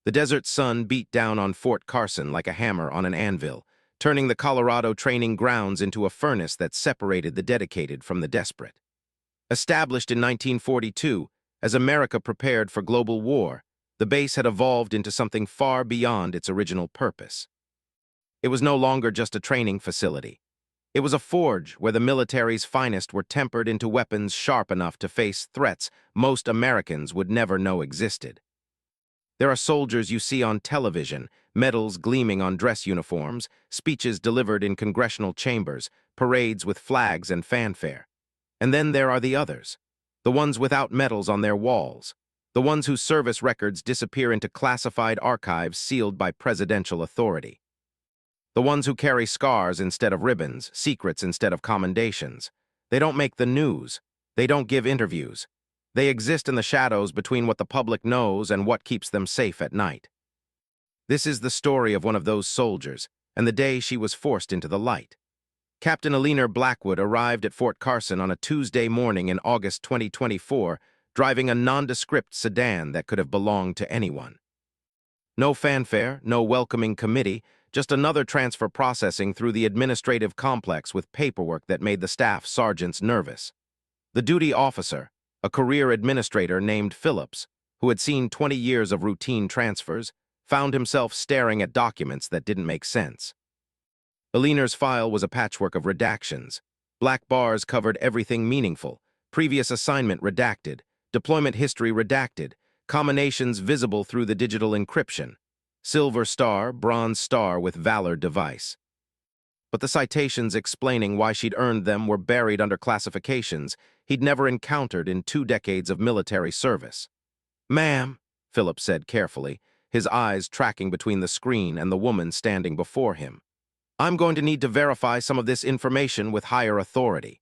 The desert sun beat down on Fort Carson like a hammer on an anvil, turning the Colorado training grounds into a furnace that separated the dedicated from the desperate. Established in 1942, as America prepared for global war, the base had evolved into something far beyond its original purpose. It was no longer just a training facility. It was a forge where the military's finest were tempered into weapons sharp enough to face threats most Americans would never know existed. There are soldiers you see on television, medals gleaming on dress uniforms, speeches delivered in congressional chambers, parades with flags and fanfare. And then there are the others, the ones without medals on their walls, the ones whose service records disappear into classified archives sealed by presidential authority. The ones who carry scars instead of ribbons, secrets instead of commendations. They don't make the news. They don't give interviews. They exist in the shadows between what the public knows and what keeps them safe at night. This is the story of one of those soldiers, and the day she was forced into the light. Captain Eleanor Blackwood arrived at Fort Carson on a Tuesday morning in August 2024, driving a nondescript sedan that could have belonged to anyone. No fanfare, no welcoming committee, just another transfer processing through the administrative complex with paperwork that made the staff sergeants nervous. The duty officer, a career administrator named Phillips, who had seen 20 years of routine transfers, found himself staring at documents that didn't make sense. Eleanor's file was a patchwork of redactions. Black bars covered everything meaningful, previous assignment redacted, deployment history redacted, combinations visible through the digital encryption, silver star, bronze star with Valor device. But the citations explaining why she'd earned them were buried under classifications he'd never encountered in 2 decades of military service. "Ma'am," Philip said carefully, his eyes tracking between the screen and the woman standing before him, "I'm going to need to verify some of this information with higher authority."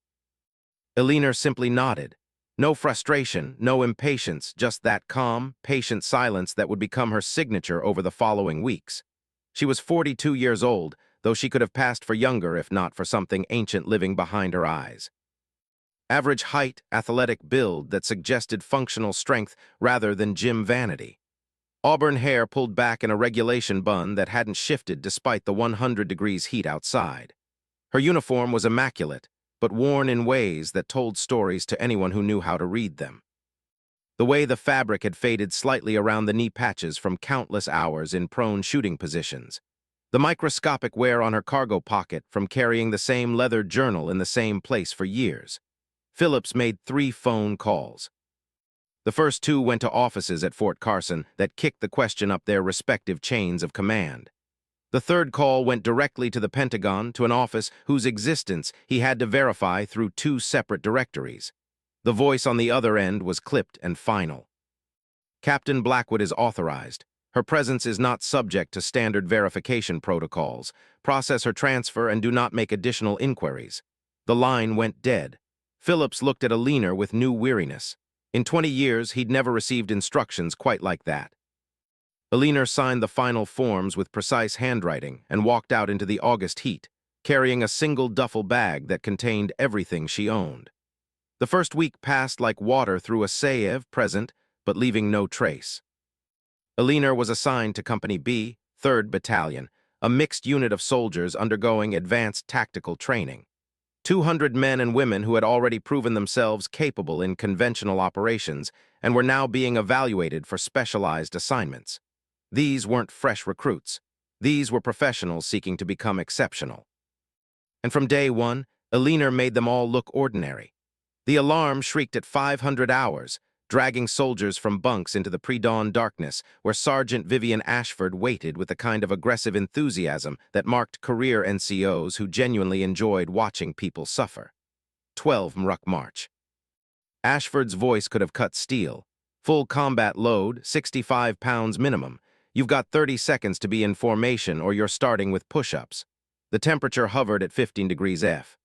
Eleanor simply nodded. No frustration, no impatience, just that calm, patient silence that would become her signature over the following weeks. She was 42 years old, though she could have passed for younger if not for something ancient living behind her eyes. Average height, athletic build that suggested functional strength rather than gym vanity. Auburn hair pulled back in a regulation bun that hadn't shifted despite the 100 degrees heat outside. Her uniform was immaculate, but worn in ways that told stories to anyone who knew how to read them. The way the fabric had faded slightly around the knee patches from countless hours in prone shooting positions. The microscopic wear on her cargo pocket from carrying the same leather journal in the same place for years. Phillips made 3 phone calls. The first 2 went to offices at Fort Carson that kicked the question up their respective chains of command. The third call went directly to the Pentagon, to an office whose existence he had to verify through 2 separate directories. The voice on the other end was clipped and final. "Captain Blackwood is authorized. Her presence is not subject to standard verification protocols. Process her transfer and do not make additional inquiries." The line went dead. Phillips looked at Eleanor with new weariness. In 20 years, he'd never received instructions quite like that. Eleanor signed the final forms with precise handwriting and walked out into the August heat, carrying a single duffel bag that contained everything she owned. The first week passed like water through a Saev present, but leaving no trace. Eleanor was assigned to Company B, 3rd Battalion, a mixed unit of soldiers undergoing advanced tactical training. 200 men and women who had already proven themselves capable in conventional operations and were now being evaluated for specialized assignments. These weren't fresh recruits. These were professionals seeking to become exceptional. And from day one, Eleanor made them all look ordinary. The alarm shrieked at 500 hours, dragging soldiers from bunks into the pre-dawn darkness where Sergeant Vivian Ashford waited with the kind of aggressive enthusiasm that marked career NCOs who genuinely enjoyed watching people suffer. 12 Mruck March. Ashford's voice could have cut steel. Full combat load, 65 pounds minimum. You've got 30 seconds to be in formation or you're starting with push-ups. The temperature hovered at 15 degrees F.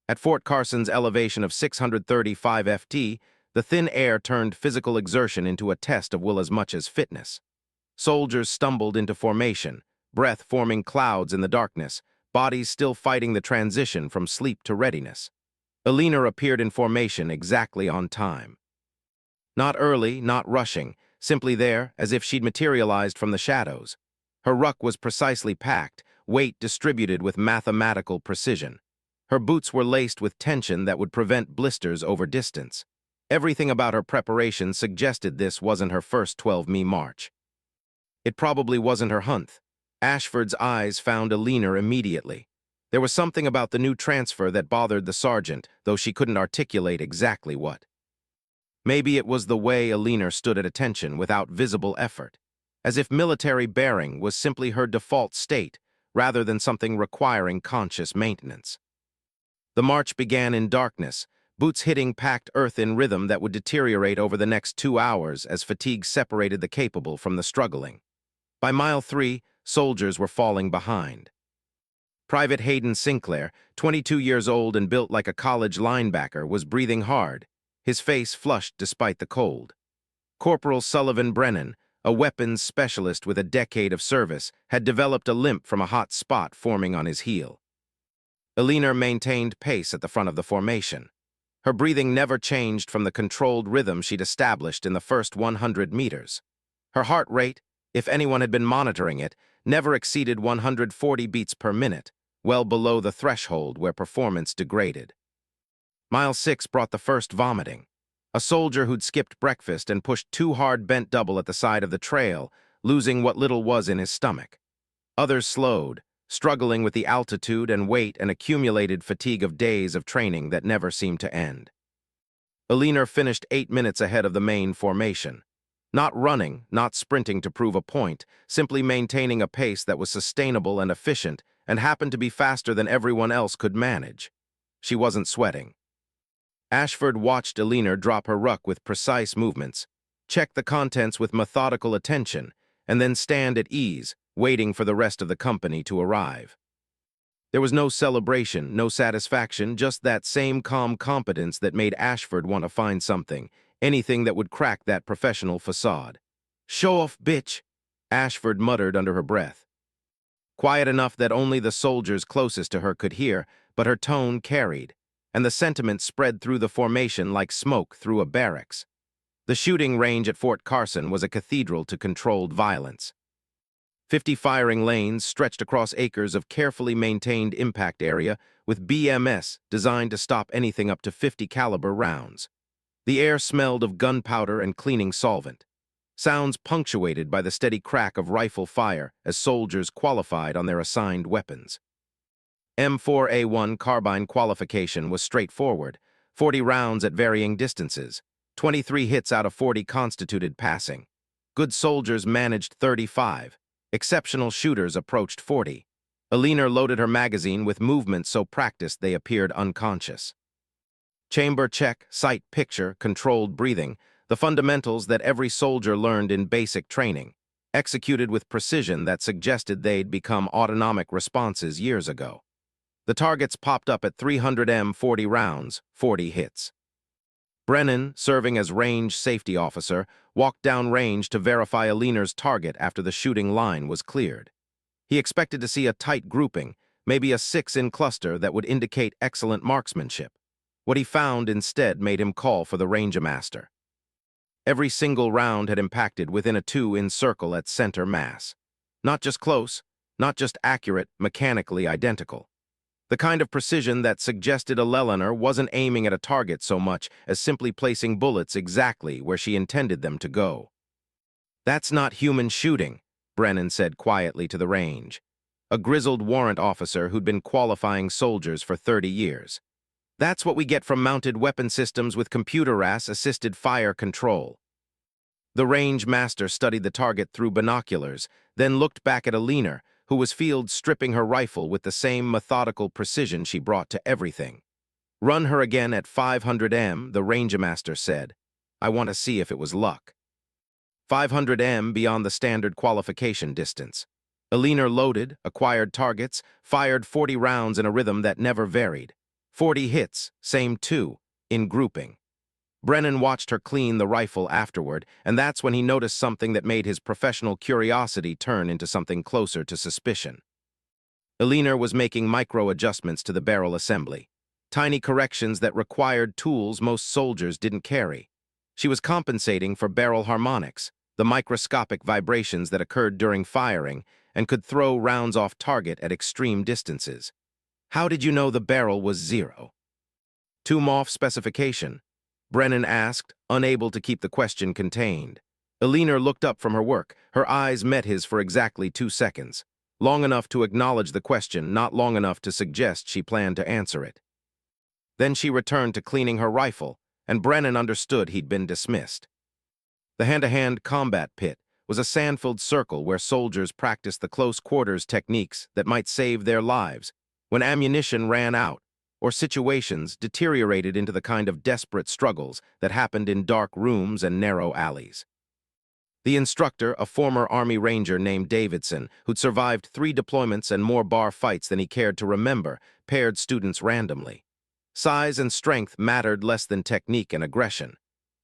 At Fort Carson's elevation of 635 FT, the thin air turned physical exertion into a test of will as much as fitness. Soldiers stumbled into formation, breath forming clouds in the darkness, bodies still fighting the transition from sleep to readiness. Eleanor appeared in formation exactly on time. Not early, not rushing, simply there, as if she'd materialized from the shadows. Her ruck was precisely packed, weight distributed with mathematical precision. Her boots were laced with tension that would prevent blisters over distance. Everything about her preparation suggested this wasn't her first 12 mi march. It probably wasn't her hunt. Ashford's eyes found Alina immediately. There was something about the new transfer that bothered the sergeant, though she couldn't articulate exactly what. Maybe it was the way Alina stood at attention without visible effort, as if military bearing was simply her default state, rather than something requiring conscious maintenance. The march began in darkness, boots hitting packed earth in rhythm that would deteriorate over the next 2 hours as fatigue separated the capable from the struggling. By mile 3, soldiers were falling behind. Private Hayden Sinclair, 22 years old and built like a college linebacker, was breathing hard, his face flushed despite the cold. Corporal Sullivan Brennan, a weapons specialist with a decade of service, had developed a limp from a hot spot forming on his heel. Alina maintained pace at the front of the formation. Her breathing never changed from the controlled rhythm she'd established in the first 100 meters. Her heart rate, if anyone had been monitoring it, never exceeded 140 beats per minute, well below the threshold where performance degraded. Mile 6 brought the first vomiting. A soldier who'd skipped breakfast and pushed too hard bent double at the side of the trail, losing what little was in his stomach. Others slowed, struggling with the altitude and weight and accumulated fatigue of days of training that never seemed to end. Alina finished 8 minutes ahead of the main formation. Not running, not sprinting to prove a point, simply maintaining a pace that was sustainable and efficient and happened to be faster than everyone else could manage. She wasn't sweating. Ashford watched Alina drop her ruck with precise movements, check the contents with methodical attention, and then stand at ease, waiting for the rest of the company to arrive. There was no celebration, no satisfaction, just that same calm competence that made Ashford want to find something, anything that would crack that professional facade. "Show off, bitch," Ashford muttered under her breath. Quiet enough that only the soldiers closest to her could hear, but her tone carried, and the sentiment spread through the formation like smoke through a barracks. The shooting range at Fort Carson was a cathedral to controlled violence. 50 firing lanes stretched across acres of carefully maintained impact area with BMS designed to stop anything up to 50 caliber rounds. The air smelled of gunpowder and cleaning solvent. Sounds punctuated by the steady crack of rifle fire as soldiers qualified on their assigned weapons. M4A1 carbine qualification was straightforward, 40 rounds at varying distances. 23 hits out of 40 constituted passing. Good soldiers managed 35. Exceptional shooters approached 40. Alina loaded her magazine with movements so practiced they appeared unconscious. Chamber check, sight picture, controlled breathing, the fundamentals that every soldier learned in basic training, executed with precision that suggested they'd become autonomic responses years ago. The targets popped up at 300 40 rounds, 40 hits. Brennan, serving as range safety officer, walked down range to verify Alina's target after the shooting line was cleared. He expected to see a tight grouping, maybe a 6 in cluster that would indicate excellent marksmanship. What he found instead made him call for the ranger master. Every single round had impacted within a 2 in circle at center mass. Not just close, not just accurate, mechanically identical. The kind of precision that suggested a Lelener wasn't aiming at a target so much as simply placing bullets exactly where she intended them to go. "That's not human shooting," Brennan said quietly to the range, a grizzled warrant officer who'd been qualifying soldiers for 30 years. "That's what we get from mounted weapon systems with computer-assisted fire control." The range master studied the target through binoculars, then looked back at Alina, who was field stripping her rifle with the same methodical precision she brought to everything. "Run her again at 500 m, the ranger master said. "I want to see if it was luck." 500 m beyond the standard qualification distance. Alina loaded, acquired targets, fired 40 rounds in a rhythm that never varied. 40 hits, same 2, in grouping. Brennan watched her clean the rifle afterward, and that's when he noticed something that made his professional curiosity turn into something closer to suspicion. Alina was making micro-adjustments to the barrel assembly, tiny corrections that required tools most soldiers didn't carry. She was compensating for barrel harmonics, the microscopic vibrations that occurred during firing and could throw rounds off target at extreme distances. How did you know the barrel was 0? Tomb off specification, Brennan asked, unable to keep the question contained. Alina looked up from her work. Her eyes met his for exactly 2 seconds. Long enough to acknowledge the question, not long enough to suggest she planned to answer it. Then she returned to cleaning her rifle, and Brennan understood he'd been dismissed. The hand-to-hand combat pit was a sand-filled circle where soldiers practiced the close-quarters techniques that might save their lives when ammunition ran out or situations deteriorated into the kind of desperate struggles that happened in dark rooms and narrow alleys. The instructor, a former Army Ranger named Davidson, who'd survived 3 deployments and more bar fights than he cared to remember, paired students randomly. Size and strength mattered less than technique and aggression.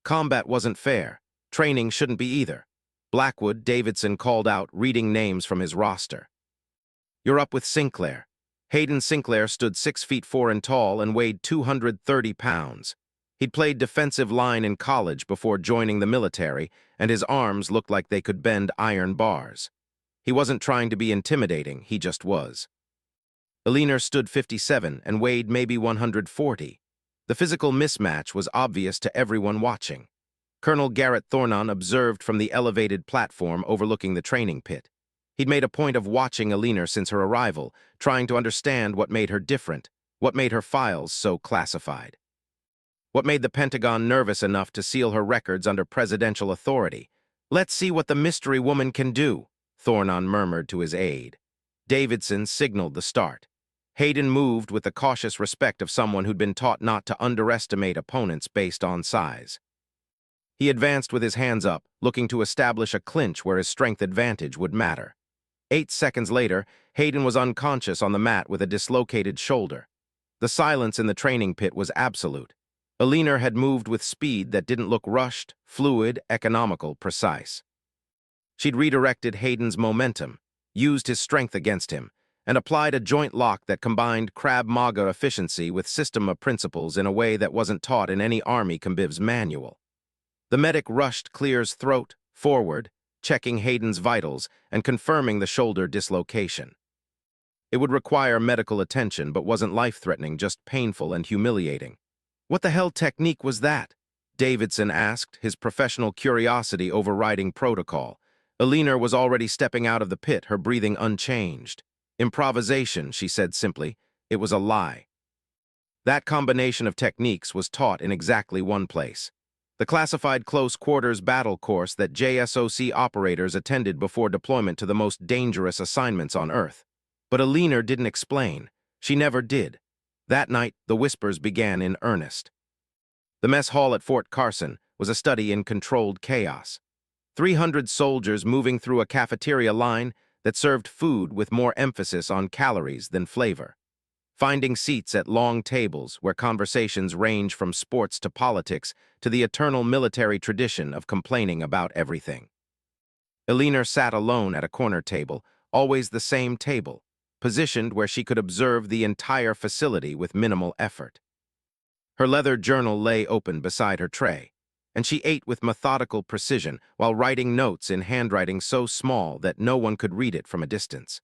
Combat wasn't fair. Training shouldn't be either. Blackwood, Davidson called out, reading names from his roster. You're up with Sinclair. Hayden Sinclair stood 6'4" tall and weighed 230 pounds. He'd played defensive line in college before joining the military, and his arms looked like they could bend iron bars. He wasn't trying to be intimidating, he just was. Alina stood 57 and weighed maybe 140. The physical mismatch was obvious to everyone watching. Colonel Garrett Thornon observed from the elevated platform overlooking the training pit. He'd made a point of watching Alina since her arrival, trying to understand what made her different, what made her files so classified. What made the Pentagon nervous enough to seal her records under presidential authority. Let's see what the mystery woman can do, Thornon murmured to his aide. Davidson signaled the start. Hayden moved with the cautious respect of someone who'd been taught not to underestimate opponents based on size. He advanced with his hands up, looking to establish a clinch where his strength advantage would matter. 8 seconds later, Hayden was unconscious on the mat with a dislocated shoulder. The silence in the training pit was absolute. Alina had moved with speed that didn't look rushed, fluid, economical, precise. She'd redirected Hayden's momentum, used his strength against him, and applied a joint lock that combined Krav Maga efficiency with system of principles in a way that wasn't taught in any Army combiv's manual. The medic rushed Clear's throat, forward, checking Hayden's vitals and confirming the shoulder dislocation. It would require medical attention but wasn't life-threatening, just painful and humiliating. What the hell technique was that? Davidson asked, his professional curiosity overriding protocol. Alina was already stepping out of the pit, her breathing unchanged. Improvisation, she said simply. It was a lie. That combination of techniques was taught in exactly one place. The classified close-quarters battle course that JSOC operators attended before deployment to the most dangerous assignments on Earth. But Alina didn't explain. She never did. That night, the whispers began in earnest. The mess hall at Fort Carson was a study in controlled chaos. 300 soldiers moving through a cafeteria line that served food with more emphasis on calories than flavor. Finding seats at long tables where conversations range from sports to politics to the eternal military tradition of complaining about everything. Alina sat alone at a corner table, always the same table, positioned where she could observe the entire facility with minimal effort. Her leather journal lay open beside her tray, and she ate with methodical precision while writing notes in handwriting so small that no one could read it from a distance.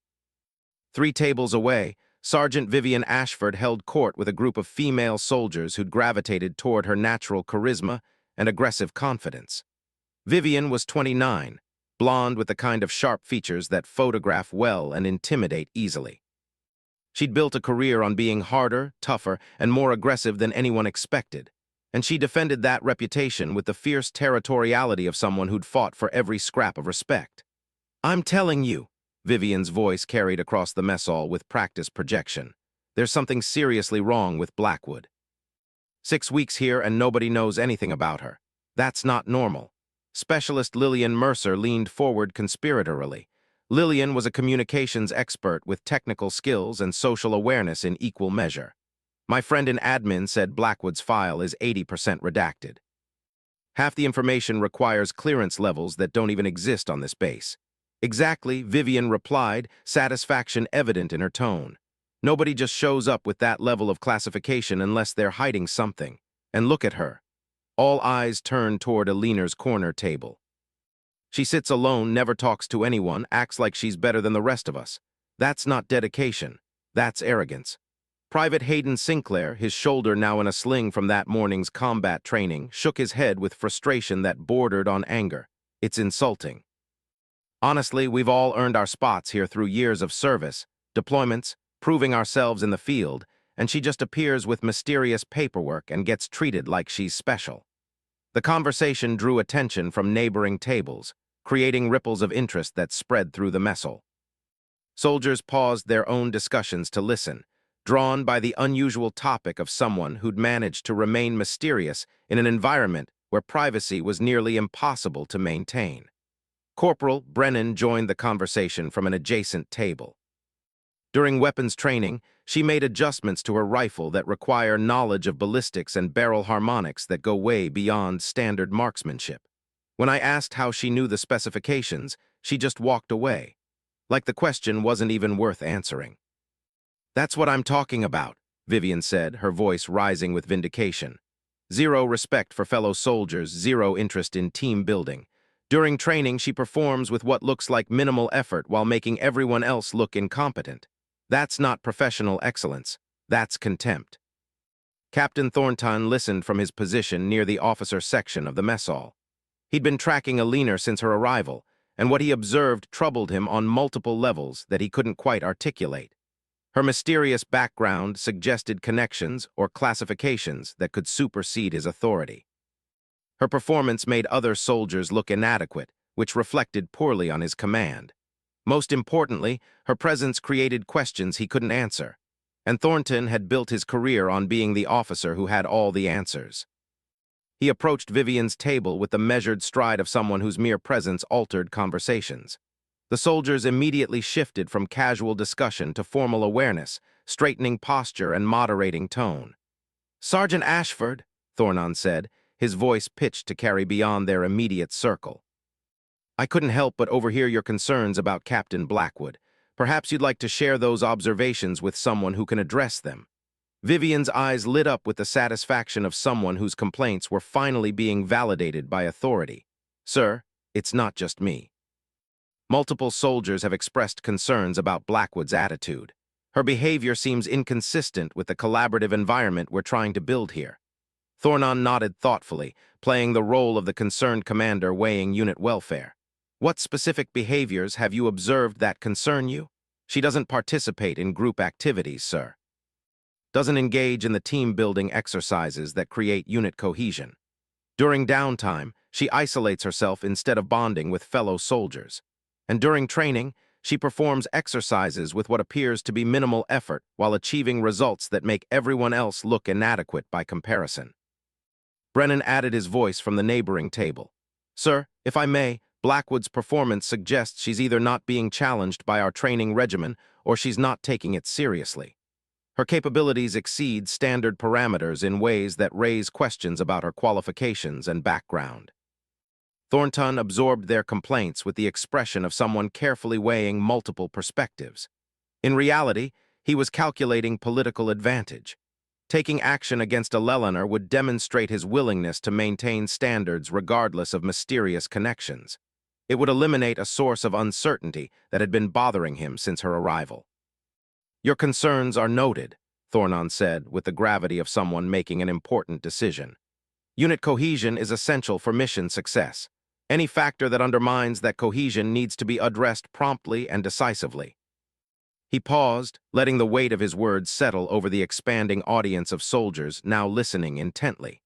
3 tables away, Sergeant Vivian Ashford held court with a group of female soldiers who'd gravitated toward her natural charisma and aggressive confidence. Vivian was 29, blonde with the kind of sharp features that photograph well and intimidate easily. She'd built a career on being harder, tougher, and more aggressive than anyone expected, and she defended that reputation with the fierce territoriality of someone who'd fought for every scrap of respect. I'm telling you, Vivian's voice carried across the mess hall with practiced projection. There's something seriously wrong with Blackwood. 6 weeks here and nobody knows anything about her. That's not normal. Specialist Lillian Mercer leaned forward conspiratorially. Lillian was a communications expert with technical skills and social awareness in equal measure. My friend in admin said Blackwood's file is 80% redacted. Half the information requires clearance levels that don't even exist on this base. Exactly, Vivian replied, satisfaction evident in her tone. Nobody just shows up with that level of classification unless they're hiding something. And look at her. All eyes turned toward Alina's corner table. She sits alone, never talks to anyone, acts like she's better than the rest of us. That's not dedication. That's arrogance. Private Hayden Sinclair, his shoulder now in a sling from that morning's combat training, shook his head with frustration that bordered on anger. It's insulting. Honestly, we've all earned our spots here through years of service, deployments, proving ourselves in the field, and she just appears with mysterious paperwork and gets treated like she's special. The conversation drew attention from neighboring tables, creating ripples of interest that spread through the mess hall. Soldiers paused their own discussions to listen, drawn by the unusual topic of someone who'd managed to remain mysterious in an environment where privacy was nearly impossible to maintain. Corporal Brennan joined the conversation from an adjacent table. During weapons training, she made adjustments to her rifle that require knowledge of ballistics and barrel harmonics that go way beyond standard marksmanship. When I asked how she knew the specifications, she just walked away, like the question wasn't even worth answering. "That's what I'm talking about," Vivian said, her voice rising with vindication. Zero respect for fellow soldiers, zero interest in team building. During training, she performs with what looks like minimal effort while making everyone else look incompetent. That's not professional excellence. That's contempt. Captain Thornton listened from his position near the officer section of the mess hall. He'd been tracking Alina since her arrival, and what he observed troubled him on multiple levels that he couldn't quite articulate. Her mysterious background suggested connections or classifications that could supersede his authority. Her performance made other soldiers look inadequate, which reflected poorly on his command. Most importantly, her presence created questions he couldn't answer, and Thornton had built his career on being the officer who had all the answers. He approached Vivian's table with the measured stride of someone whose mere presence altered conversations. The soldiers immediately shifted from casual discussion to formal awareness, straightening posture and moderating tone. "Sergeant Ashford," Thornton said, his voice pitched to carry beyond their immediate circle. "I couldn't help but overhear your concerns about Captain Blackwood. Perhaps you'd like to share those observations with someone who can address them." Vivian's eyes lit up with the satisfaction of someone whose complaints were finally being validated by authority. "Sir, it's not just me. Multiple soldiers have expressed concerns about Blackwood's attitude. Her behavior seems inconsistent with the collaborative environment we're trying to build here." Thornton nodded thoughtfully, playing the role of the concerned commander weighing unit welfare. "What specific behaviors have you observed that concern you?" "She doesn't participate in group activities, sir. Doesn't engage in the team-building exercises that create unit cohesion. During downtime, she isolates herself instead of bonding with fellow soldiers. And during training, she performs exercises with what appears to be minimal effort while achieving results that make everyone else look inadequate by comparison." Brennan added his voice from the neighboring table. "Sir, if I may, Blackwood's performance suggests she's either not being challenged by our training regimen or she's not taking it seriously. Her capabilities exceed standard parameters in ways that raise questions about her qualifications and background." Thornton absorbed their complaints with the expression of someone carefully weighing multiple perspectives. In reality, he was calculating political advantage. Taking action against a Lelener would demonstrate his willingness to maintain standards regardless of mysterious connections. It would eliminate a source of uncertainty that had been bothering him since her arrival. "Your concerns are noted," Thornton said with the gravity of someone making an important decision. "Unit cohesion is essential for mission success. Any factor that undermines that cohesion needs to be addressed promptly and decisively." He paused, letting the weight of his words settle over the expanding audience of soldiers now listening intently.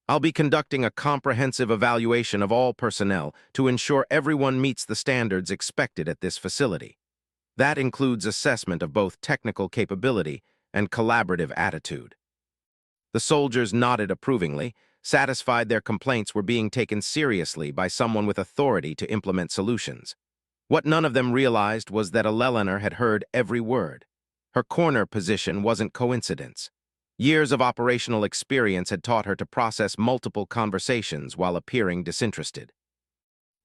"I'll be conducting a comprehensive evaluation of all personnel to ensure everyone meets the standards expected at this facility. That includes assessment of both technical capability and collaborative attitude." The soldiers nodded approvingly, satisfied their complaints were being taken seriously by someone with authority to implement solutions. What none of them realized was that Lelener had heard every word. Her corner position wasn't coincidence. Years of operational experience had taught her to process multiple conversations while appearing disinterested.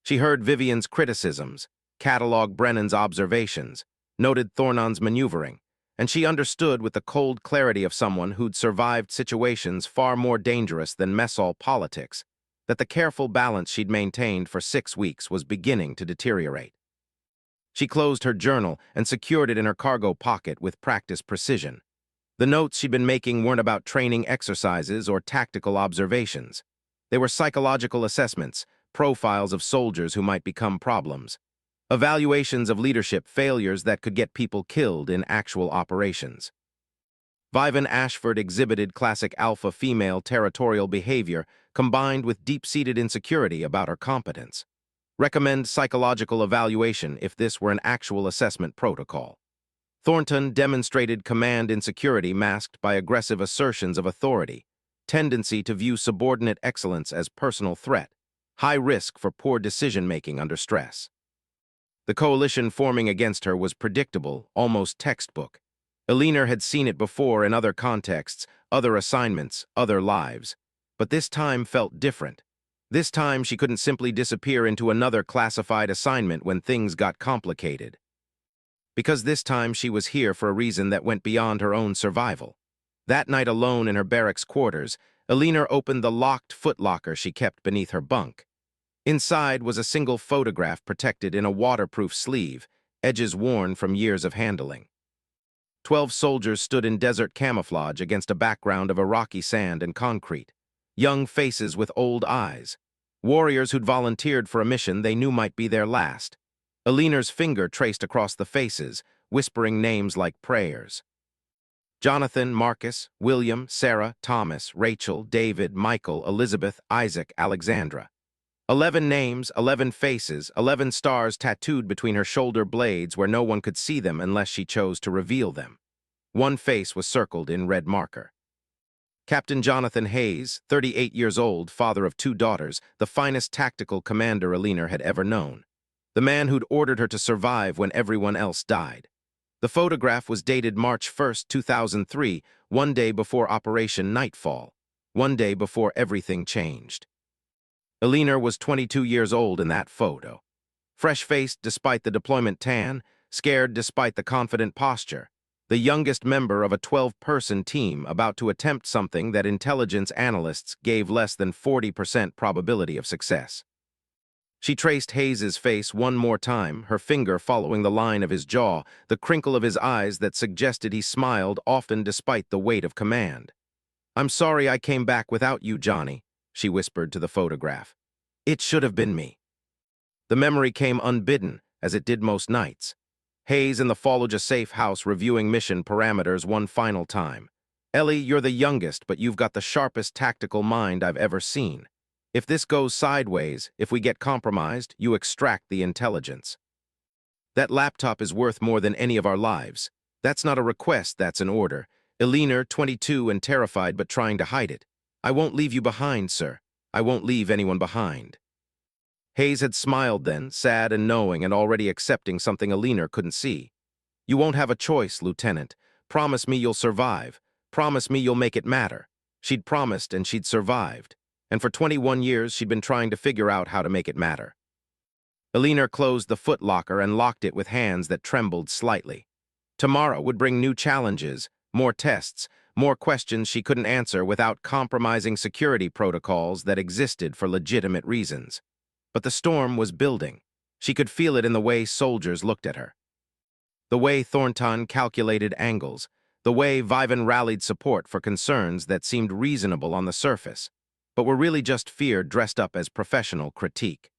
She heard Vivian's criticisms, cataloged Brennan's observations, noted Thornton's maneuvering, and she understood with the cold clarity of someone who'd survived situations far more dangerous than mess hall politics that the careful balance she'd maintained for 6 weeks was beginning to deteriorate. She closed her journal and secured it in her cargo pocket with practiced precision. The notes she'd been making weren't about training exercises or tactical observations. They were psychological assessments, profiles of soldiers who might become problems, evaluations of leadership failures that could get people killed in actual operations. Vivian Ashford exhibited classic alpha female territorial behavior combined with deep-seated insecurity about her competence. Recommend psychological evaluation if this were an actual assessment protocol. Thornton demonstrated command insecurity masked by aggressive assertions of authority, tendency to view subordinate excellence as personal threat, high risk for poor decision-making under stress. The coalition forming against her was predictable, almost textbook. Elena had seen it before in other contexts, other assignments, other lives. But this time felt different. This time she couldn't simply disappear into another classified assignment when things got complicated. Because this time she was here for a reason that went beyond her own survival. That night alone in her barracks quarters, Elena opened the locked footlocker she kept beneath her bunk. Inside was a single photograph protected in a waterproof sleeve, edges worn from years of handling. 12 soldiers stood in desert camouflage against a background of Iraqi sand and concrete. Young faces with old eyes. Warriors who'd volunteered for a mission they knew might be their last. Elena's finger traced across the faces, whispering names like prayers. Jonathan, Marcus, William, Sarah, Thomas, Rachel, David, Michael, Elizabeth, Isaac, Alexandra. 11 names, 11 faces, 11 stars tattooed between her shoulder blades where no one could see them unless she chose to reveal them. One face was circled in red marker. Captain Jonathan Hayes, 38 years old, father of 2 daughters, the finest tactical commander Elena had ever known. The man who'd ordered her to survive when everyone else died. The photograph was dated March 1, 2003, one day before Operation Nightfall, one day before everything changed. Elena was 22 years old in that photo. Fresh-faced despite the deployment tan, scared despite the confident posture, the youngest member of a 12-person team about to attempt something that intelligence analysts gave less than 40% probability of success. She traced Hayes's face one more time, her finger following the line of his jaw, the crinkle of his eyes that suggested he smiled often despite the weight of command. "I'm sorry I came back without you, Johnny," she whispered to the photograph. "It should have been me." The memory came unbidden, as it did most nights. Hayes in the Fallujah safe house reviewing mission parameters one final time. "Ellie, you're the youngest, but you've got the sharpest tactical mind I've ever seen. If this goes sideways, if we get compromised, you extract the intelligence. That laptop is worth more than any of our lives. That's not a request, that's an order." Elena, 22 and terrified but trying to hide it. "I won't leave you behind, sir. I won't leave anyone behind." Hayes had smiled then, sad and knowing and already accepting something Elena couldn't see. "You won't have a choice, Lieutenant. Promise me you'll survive. Promise me you'll make it matter." She'd promised and she'd survived. And for 21 years she'd been trying to figure out how to make it matter. Elena closed the footlocker and locked it with hands that trembled slightly. Tomorrow would bring new challenges, more tests, more questions she couldn't answer without compromising security protocols that existed for legitimate reasons. But the storm was building. She could feel it in the way soldiers looked at her. The way Thornton calculated angles, the way Vivian rallied support for concerns that seemed reasonable on the surface, but were really just fear dressed up as professional critique.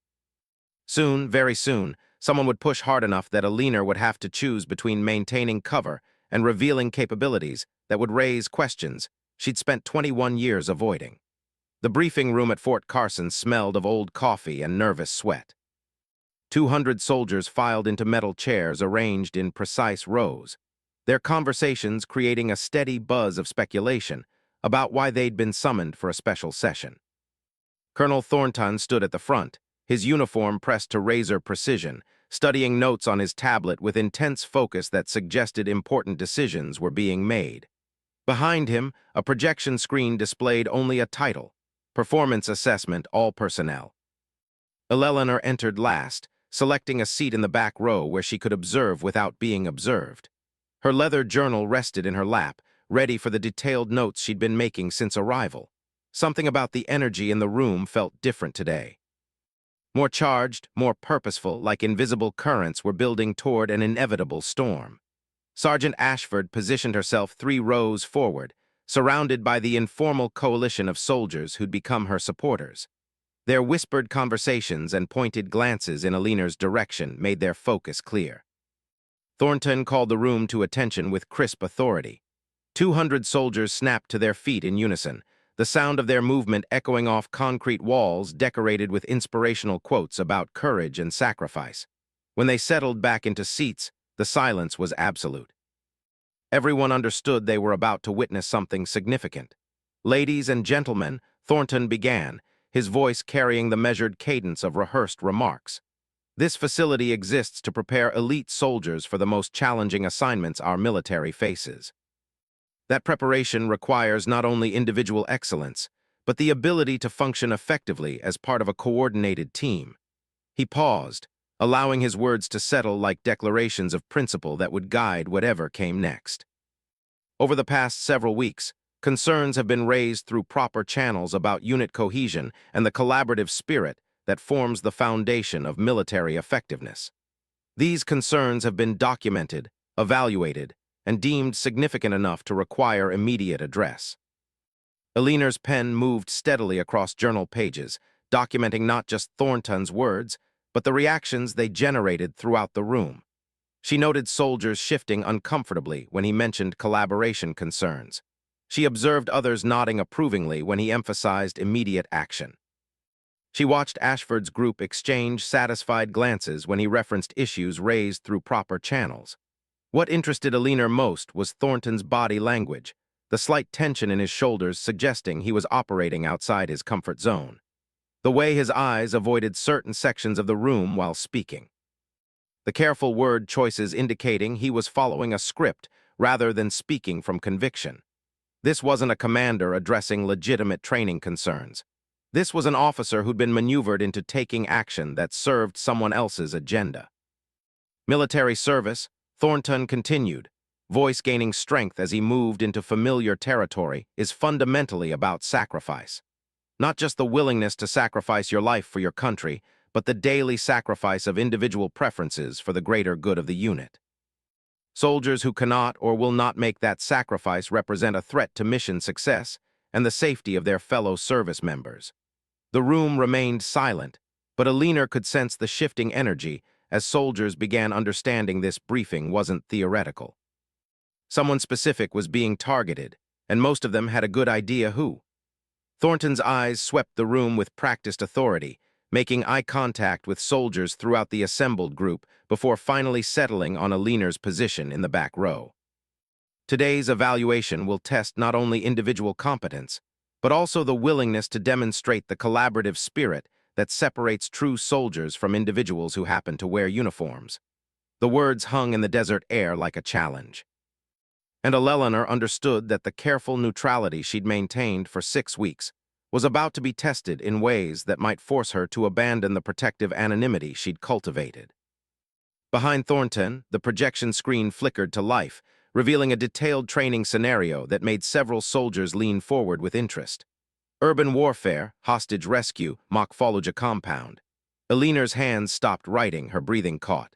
Soon, very soon, someone would push hard enough that Elena would have to choose between maintaining cover and revealing capabilities that would raise questions she'd spent 21 years avoiding. The briefing room at Fort Carson smelled of old coffee and nervous sweat. 200 soldiers filed into metal chairs arranged in precise rows, their conversations creating a steady buzz of speculation about why they'd been summoned for a special session. Colonel Thornton stood at the front, his uniform pressed to razor precision, studying notes on his tablet with intense focus that suggested important decisions were being made. Behind him, a projection screen displayed only a title: Performance Assessment, All Personnel. Eleanor entered last, selecting a seat in the back row where she could observe without being observed. Her leather journal rested in her lap, ready for the detailed notes she'd been making since arrival. Something about the energy in the room felt different today. More charged, more purposeful, like invisible currents were building toward an inevitable storm. Sergeant Ashford positioned herself 3 rows forward, surrounded by the informal coalition of soldiers who'd become her supporters. Their whispered conversations and pointed glances in Alina's direction made their focus clear. Thornton called the room to attention with crisp authority. 200 soldiers snapped to their feet in unison, the sound of their movement echoing off concrete walls decorated with inspirational quotes about courage and sacrifice. When they settled back into seats, the silence was absolute. Everyone understood they were about to witness something significant. "Ladies and gentlemen," Thornton began, his voice carrying the measured cadence of rehearsed remarks. "This facility exists to prepare elite soldiers for the most challenging assignments our military faces. That preparation requires not only individual excellence, but the ability to function effectively as part of a coordinated team." He paused, allowing his words to settle like declarations of principle that would guide whatever came next. Over the past several weeks, concerns have been raised through proper channels about unit cohesion and the collaborative spirit that forms the foundation of military effectiveness. These concerns have been documented, evaluated, and deemed significant enough to require immediate address. Alina's pen moved steadily across journal pages, documenting not just Thornton's words, but the reactions they generated throughout the room. She noted soldiers shifting uncomfortably when he mentioned collaboration concerns. She observed others nodding approvingly when he emphasized immediate action. She watched Ashford's group exchange satisfied glances when he referenced issues raised through proper channels. What interested Alina most was Thornton's body language, the slight tension in his shoulders suggesting he was operating outside his comfort zone. The way his eyes avoided certain sections of the room while speaking. The careful word choices indicating he was following a script rather than speaking from conviction. This wasn't a commander addressing legitimate training concerns. This was an officer who'd been maneuvered into taking action that served someone else's agenda. Military service, Thornton continued, voice gaining strength as he moved into familiar territory, is fundamentally about sacrifice. Not just the willingness to sacrifice your life for your country, but the daily sacrifice of individual preferences for the greater good of the unit. Soldiers who cannot or will not make that sacrifice represent a threat to mission success and the safety of their fellow service members. The room remained silent, but Alina could sense the shifting energy as soldiers began understanding this briefing wasn't theoretical. Someone specific was being targeted, and most of them had a good idea who. Thornton's eyes swept the room with practiced authority, making eye contact with soldiers throughout the assembled group before finally settling on Alina's position in the back row. Today's evaluation will test not only individual competence, but also the willingness to demonstrate the collaborative spirit that separates true soldiers from individuals who happen to wear uniforms. The words hung in the desert air like a challenge. And Eleanor understood that the careful neutrality she'd maintained for 6 weeks was about to be tested in ways that might force her to abandon the protective anonymity she'd cultivated. Behind Thornton, the projection screen flickered to life, revealing a detailed training scenario that made several soldiers lean forward with interest. Urban warfare, hostage rescue, mock Fallujah compound. Alina's hands stopped writing, her breathing caught.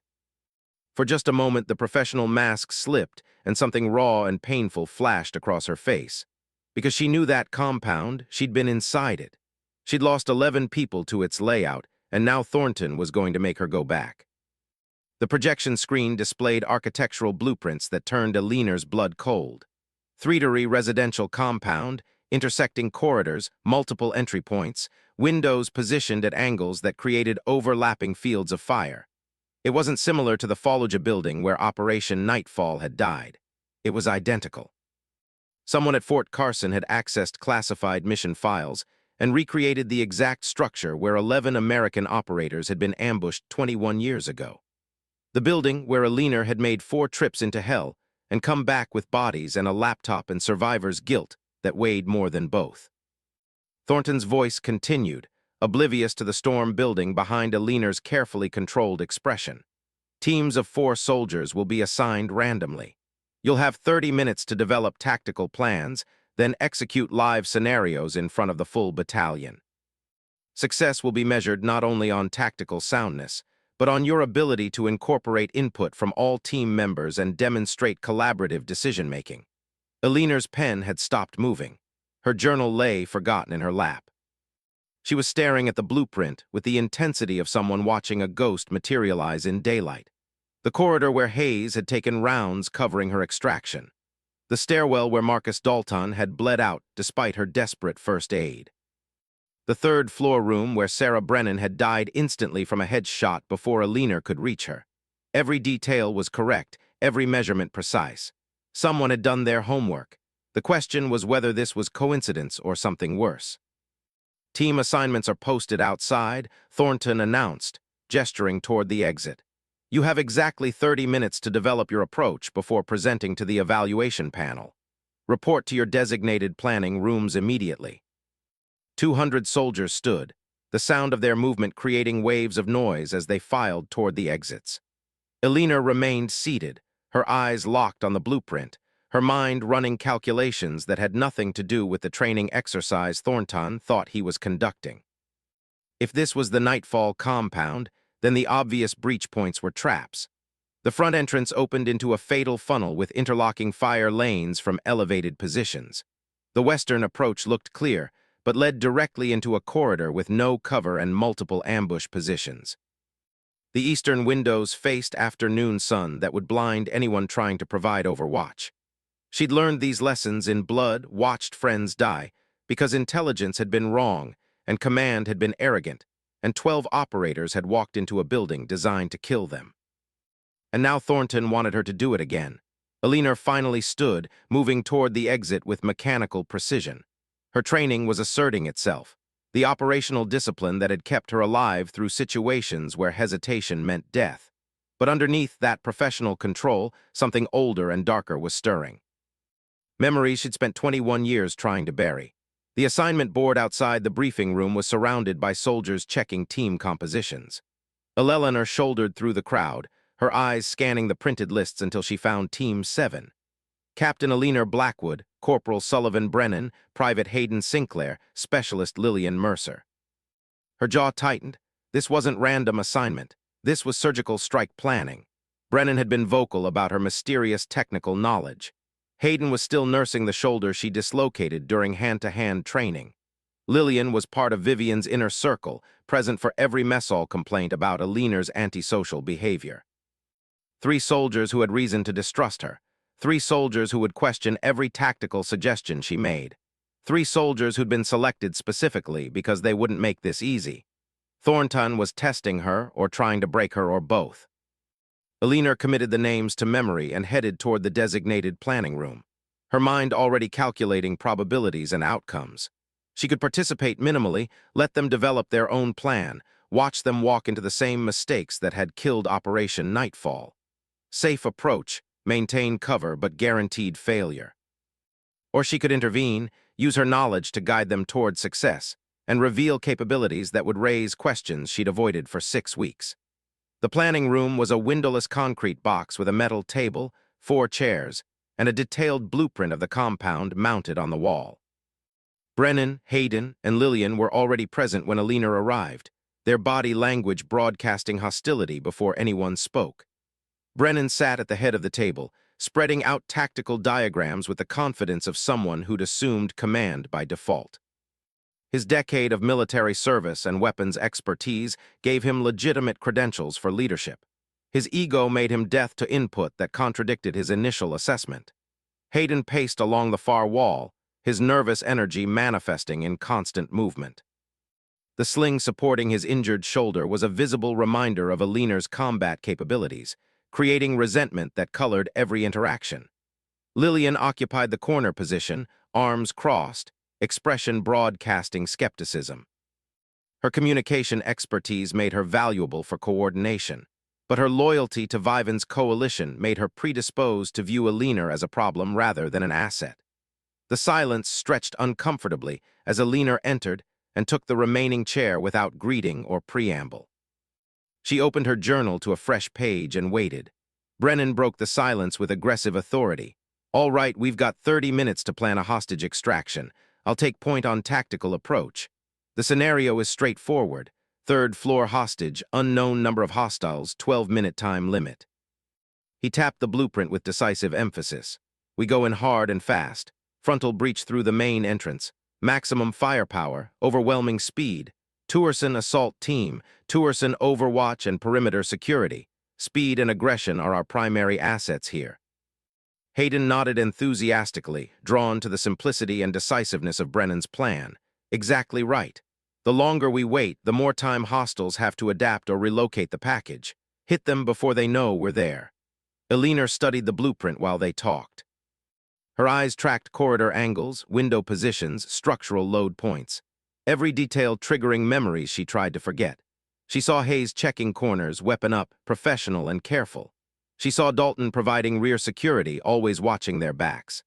For just a moment, the professional mask slipped, and something raw and painful flashed across her face. Because she knew that compound, she'd been inside it. She'd lost 11 people to its layout, and now Thornton was going to make her go back. The projection screen displayed architectural blueprints that turned Alina's blood cold. 3-story residential compound, intersecting corridors, multiple entry points, windows positioned at angles that created overlapping fields of fire. It wasn't similar to the Fallujah building where Operation Nightfall had died. It was identical. Someone at Fort Carson had accessed classified mission files and recreated the exact structure where 11 American operators had been ambushed 21 years ago. The building where Alina had made 4 trips into hell and come back with bodies and a laptop and survivor's guilt that weighed more than both. Thornton's voice continued, oblivious to the storm building behind Alina's carefully controlled expression. Teams of 4 soldiers will be assigned randomly. You'll have 30 minutes to develop tactical plans, then execute live scenarios in front of the full battalion. Success will be measured not only on tactical soundness, but on your ability to incorporate input from all team members and demonstrate collaborative decision-making. Eleanor's pen had stopped moving. Her journal lay forgotten in her lap. She was staring at the blueprint with the intensity of someone watching a ghost materialize in daylight. The corridor where Hayes had taken rounds covering her extraction. The stairwell where Marcus Dalton had bled out despite her desperate first aid. The third-floor room where Sarah Brennan had died instantly from a headshot before Eleanor could reach her. Every detail was correct, every measurement precise. Someone had done their homework. The question was whether this was coincidence or something worse. Team assignments are posted outside, Thornton announced, gesturing toward the exit. You have exactly 30 minutes to develop your approach before presenting to the evaluation panel. Report to your designated planning rooms immediately. 200 soldiers stood, the sound of their movement creating waves of noise as they filed toward the exits. Eleanor remained seated, her eyes locked on the blueprint, her mind running calculations that had nothing to do with the training exercise Thornton thought he was conducting. If this was the Nightfall compound, then the obvious breach points were traps. The front entrance opened into a fatal funnel with interlocking fire lanes from elevated positions. The western approach looked clear, but led directly into a corridor with no cover and multiple ambush positions. The eastern windows faced afternoon sun that would blind anyone trying to provide overwatch. She'd learned these lessons in blood, watched friends die, because intelligence had been wrong and command had been arrogant, and 12 operators had walked into a building designed to kill them. And now Thornton wanted her to do it again. Eleanor finally stood, moving toward the exit with mechanical precision. Her training was asserting itself, the operational discipline that had kept her alive through situations where hesitation meant death. But underneath that professional control, something older and darker was stirring. Memories she'd spent 21 years trying to bury. The assignment board outside the briefing room was surrounded by soldiers checking team compositions. Eleanor shouldered through the crowd, her eyes scanning the printed lists until she found Team 7. Captain Eleanor Blackwood, Corporal Sullivan Brennan, Private Hayden Sinclair, Specialist Lillian Mercer. Her jaw tightened. This wasn't random assignment. This was surgical strike planning. Brennan had been vocal about her mysterious technical knowledge. Hayden was still nursing the shoulder she dislocated during hand-to-hand training. Lillian was part of Vivian's inner circle, present for every mess hall complaint about Eleanor's antisocial behavior. 3 soldiers who had reason to distrust her. 3 soldiers who would question every tactical suggestion she made. 3 soldiers who'd been selected specifically because they wouldn't make this easy. Thornton was testing her or trying to break her or both. Eleanor committed the names to memory and headed toward the designated planning room, her mind already calculating probabilities and outcomes. She could participate minimally, let them develop their own plan, watch them walk into the same mistakes that had killed Operation Nightfall. Safe approach, maintain cover but guaranteed failure. Or she could intervene, use her knowledge to guide them toward success, and reveal capabilities that would raise questions she'd avoided for 6 weeks. The planning room was a windowless concrete box with a metal table, 4 chairs, and a detailed blueprint of the compound mounted on the wall. Brennan, Hayden, and Lillian were already present when Eleanor arrived, their body language broadcasting hostility before anyone spoke. Brennan sat at the head of the table, spreading out tactical diagrams with the confidence of someone who'd assumed command by default. His decade of military service and weapons expertise gave him legitimate credentials for leadership. His ego made him deaf to input that contradicted his initial assessment. Hayden paced along the far wall, his nervous energy manifesting in constant movement. The sling supporting his injured shoulder was a visible reminder of Eleanor's combat capabilities, creating resentment that colored every interaction. Lillian occupied the corner position, arms crossed, expression broadcasting skepticism. Her communication expertise made her valuable for coordination, but her loyalty to Viven's coalition made her predisposed to view Eleanor as a problem rather than an asset. The silence stretched uncomfortably as Eleanor entered and took the remaining chair without greeting or preamble. She opened her journal to a fresh page and waited. Brennan broke the silence with aggressive authority. All right, we've got 30 minutes to plan a hostage extraction. I'll take point on tactical approach. The scenario is straightforward. Third floor hostage, unknown number of hostiles, 12-minute time limit. He tapped the blueprint with decisive emphasis. We go in hard and fast. Frontal breach through the main entrance. Maximum firepower, overwhelming speed. Tuerson assault team, Tuerson overwatch and perimeter security. Speed and aggression are our primary assets here. Hayden nodded enthusiastically, drawn to the simplicity and decisiveness of Brennan's plan. Exactly right. The longer we wait, the more time hostiles have to adapt or relocate the package. Hit them before they know we're there. Eleanor studied the blueprint while they talked. Her eyes tracked corridor angles, window positions, structural load points. Every detail triggering memories she tried to forget. She saw Hayes checking corners, weapon up, professional and careful. She saw Dalton providing rear security, always watching their backs.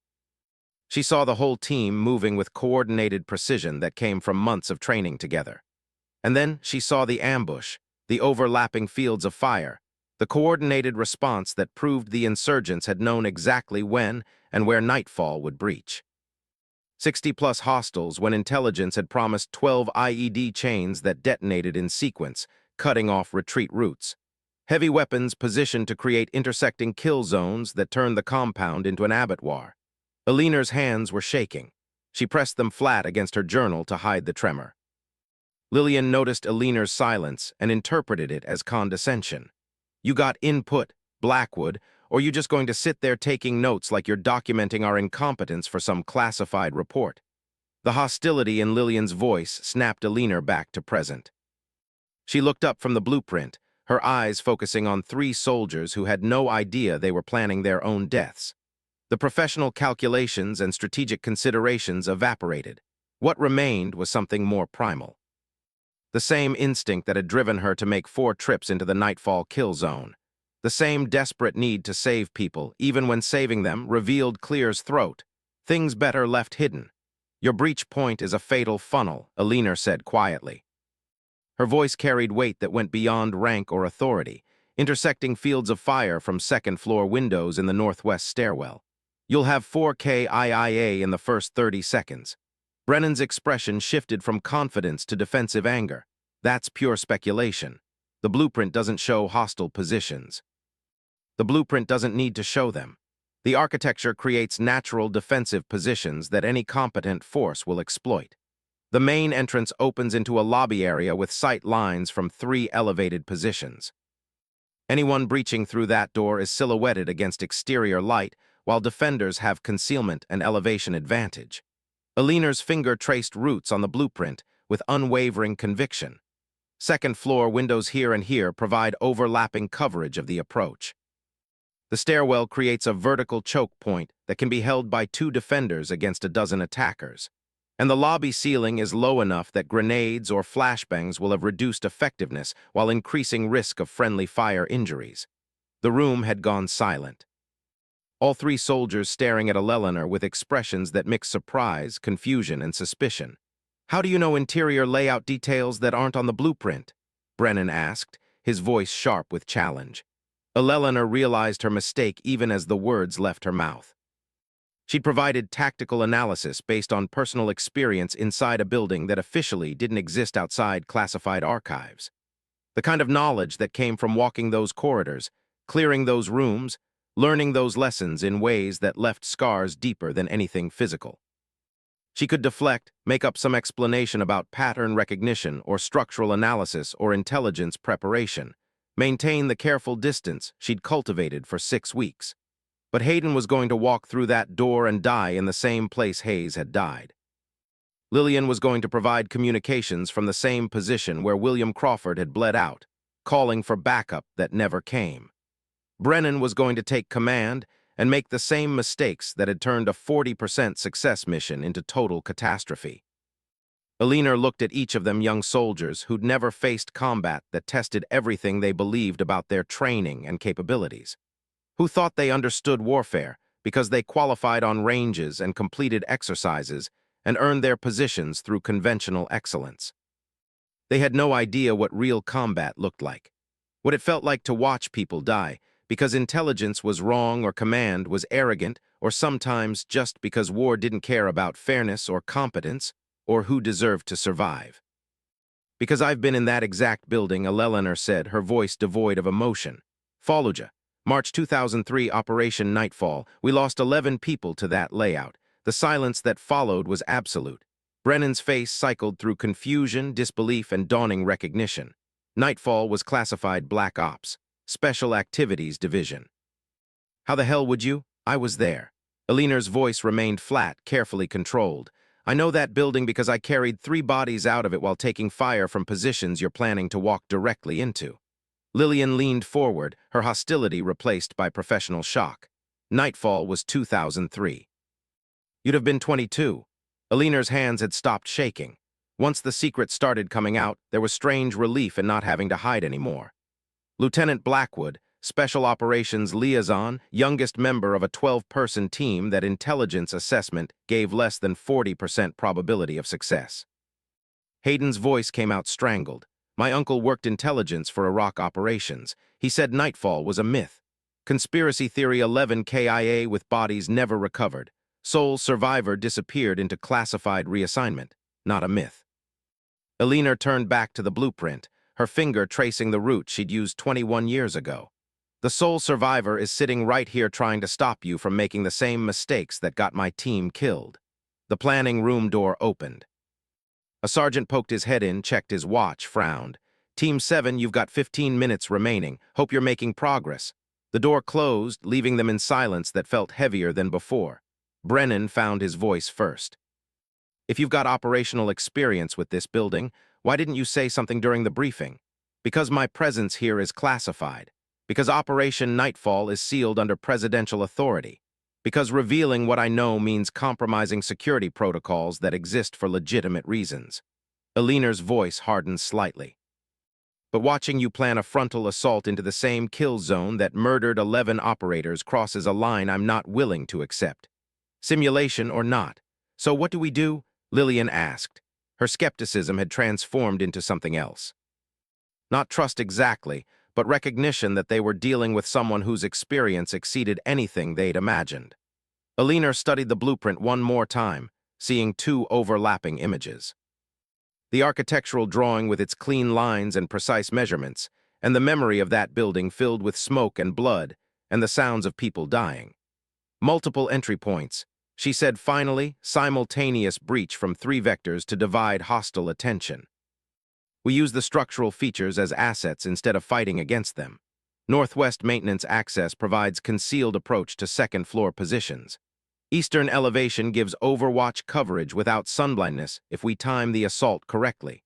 She saw the whole team moving with coordinated precision that came from months of training together. And then she saw the ambush, the overlapping fields of fire, the coordinated response that proved the insurgents had known exactly when and where nightfall would breach. 60-plus hostiles when intelligence had promised 12 IED chains that detonated in sequence, cutting off retreat routes. Heavy weapons positioned to create intersecting kill zones that turned the compound into an abattoir. Eleanor's hands were shaking. She pressed them flat against her journal to hide the tremor. Lillian noticed Eleanor's silence and interpreted it as condescension. You got input, Blackwood, or you just going to sit there taking notes like you're documenting our incompetence for some classified report? The hostility in Lillian's voice snapped Eleanor back to present. She looked up from the blueprint, her eyes focusing on 3 soldiers who had no idea they were planning their own deaths. The professional calculations and strategic considerations evaporated. What remained was something more primal. The same instinct that had driven her to make 4 trips into the nightfall kill zone. The same desperate need to save people, even when saving them revealed Clear's throat. Things better left hidden. Your breach point is a fatal funnel, Eleanor said quietly. Her voice carried weight that went beyond rank or authority, intersecting fields of fire from second-floor windows in the northwest stairwell. You'll have 4K IIA in the first 30 seconds. Brennan's expression shifted from confidence to defensive anger. That's pure speculation. The blueprint doesn't show hostile positions. The blueprint doesn't need to show them. The architecture creates natural defensive positions that any competent force will exploit. The main entrance opens into a lobby area with sight lines from 3 elevated positions. Anyone breaching through that door is silhouetted against exterior light, while defenders have concealment and elevation advantage. Eleanor's finger traced routes on the blueprint with unwavering conviction. Second floor windows here and here provide overlapping coverage of the approach. The stairwell creates a vertical choke point that can be held by 2 defenders against a dozen attackers. And the lobby ceiling is low enough that grenades or flashbangs will have reduced effectiveness while increasing risk of friendly fire injuries. The room had gone silent. All 3 soldiers staring at Eleanor with expressions that mixed surprise, confusion, and suspicion. How do you know interior layout details that aren't on the blueprint? Brennan asked, his voice sharp with challenge. Eleanor realized her mistake even as the words left her mouth. She'd provided tactical analysis based on personal experience inside a building that officially didn't exist outside classified archives. The kind of knowledge that came from walking those corridors, clearing those rooms, learning those lessons in ways that left scars deeper than anything physical. She could deflect, make up some explanation about pattern recognition or structural analysis or intelligence preparation, maintain the careful distance she'd cultivated for 6 weeks. But Hayden was going to walk through that door and die in the same place Hayes had died. Lillian was going to provide communications from the same position where William Crawford had bled out, calling for backup that never came. Brennan was going to take command and make the same mistakes that had turned a 40% success mission into total catastrophe. Eleanor looked at each of them young soldiers who'd never faced combat that tested everything they believed about their training and capabilities, who thought they understood warfare because they qualified on ranges and completed exercises and earned their positions through conventional excellence. They had no idea what real combat looked like, what it felt like to watch people die, because intelligence was wrong or command was arrogant, or sometimes just because war didn't care about fairness or competence, or who deserved to survive. Because I've been in that exact building, Eleanor said, her voice devoid of emotion. Fallujah, March 2003, Operation Nightfall. We lost 11 people to that layout. The silence that followed was absolute. Brennan's face cycled through confusion, disbelief, and dawning recognition. Nightfall was classified Black Ops, Special Activities Division. How the hell would you? I was there. Eleanor's voice remained flat, carefully controlled. I know that building because I carried 3 bodies out of it while taking fire from positions you're planning to walk directly into. Lillian leaned forward, her hostility replaced by professional shock. Nightfall was 2003. You'd have been 22. Eleanor's hands had stopped shaking. Once the secret started coming out, there was strange relief in not having to hide anymore. Lieutenant Blackwood, Special Operations Liaison, youngest member of a 12-person team that intelligence assessment gave less than 40% probability of success. Hayden's voice came out strangled. My uncle worked intelligence for Iraq operations. He said Nightfall was a myth. Conspiracy Theory 11 KIA with bodies never recovered. Sole survivor disappeared into classified reassignment, not a myth. Eleanor turned back to the blueprint, her finger tracing the route she'd used 21 years ago. The sole survivor is sitting right here trying to stop you from making the same mistakes that got my team killed. The planning room door opened. A sergeant poked his head in, checked his watch, frowned. Team 7, you've got 15 minutes remaining. Hope you're making progress. The door closed, leaving them in silence that felt heavier than before. Brennan found his voice first. If you've got operational experience with this building, why didn't you say something during the briefing? Because my presence here is classified. Because Operation Nightfall is sealed under presidential authority. Because revealing what I know means compromising security protocols that exist for legitimate reasons. Eleanor's voice hardened slightly. But watching you plan a frontal assault into the same kill zone that murdered 11 operators crosses a line I'm not willing to accept. Simulation or not. So what do we do? Lillian asked. Her skepticism had transformed into something else. Not trust exactly, but recognition that they were dealing with someone whose experience exceeded anything they'd imagined. Eleanor studied the blueprint one more time, seeing 2 overlapping images. The architectural drawing with its clean lines and precise measurements, and the memory of that building filled with smoke and blood, and the sounds of people dying. Multiple entry points, she said finally, simultaneous breach from 3 vectors to divide hostile attention. We use the structural features as assets instead of fighting against them. Northwest Maintenance Access provides concealed approach to second-floor positions. Eastern Elevation gives overwatch coverage without sunblindness if we time the assault correctly.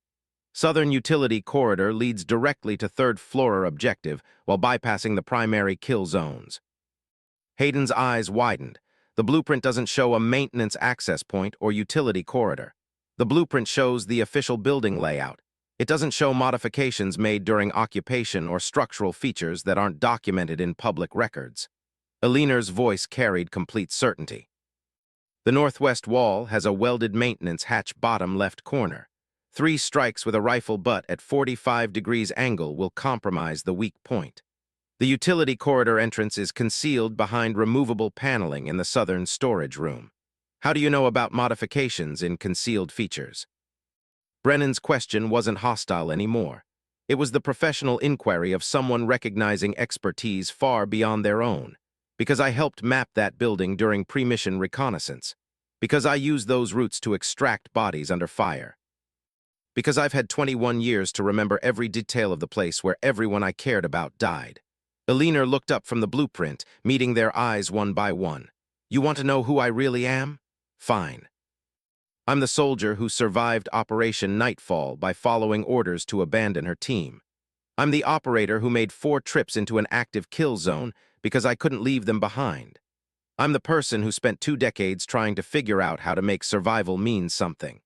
Southern Utility Corridor leads directly to third-floor objective while bypassing the primary kill zones. Hayden's eyes widened. The blueprint doesn't show a maintenance access point or utility corridor. The blueprint shows the official building layout. It doesn't show modifications made during occupation or structural features that aren't documented in public records. Eleanor's voice carried complete certainty. The northwest wall has a welded maintenance hatch bottom left corner. 3 strikes with a rifle butt at 45 degrees angle will compromise the weak point. The utility corridor entrance is concealed behind removable paneling in the southern storage room. How do you know about modifications in concealed features? Brennan's question wasn't hostile anymore. It was the professional inquiry of someone recognizing expertise far beyond their own. Because I helped map that building during pre-mission reconnaissance. Because I used those routes to extract bodies under fire. Because I've had 21 years to remember every detail of the place where everyone I cared about died. Eleanor looked up from the blueprint, meeting their eyes one by one. You want to know who I really am? Fine. I'm the soldier who survived Operation Nightfall by following orders to abandon her team. I'm the operator who made 4 trips into an active kill zone because I couldn't leave them behind. I'm the person who spent 2 decades trying to figure out how to make survival mean something.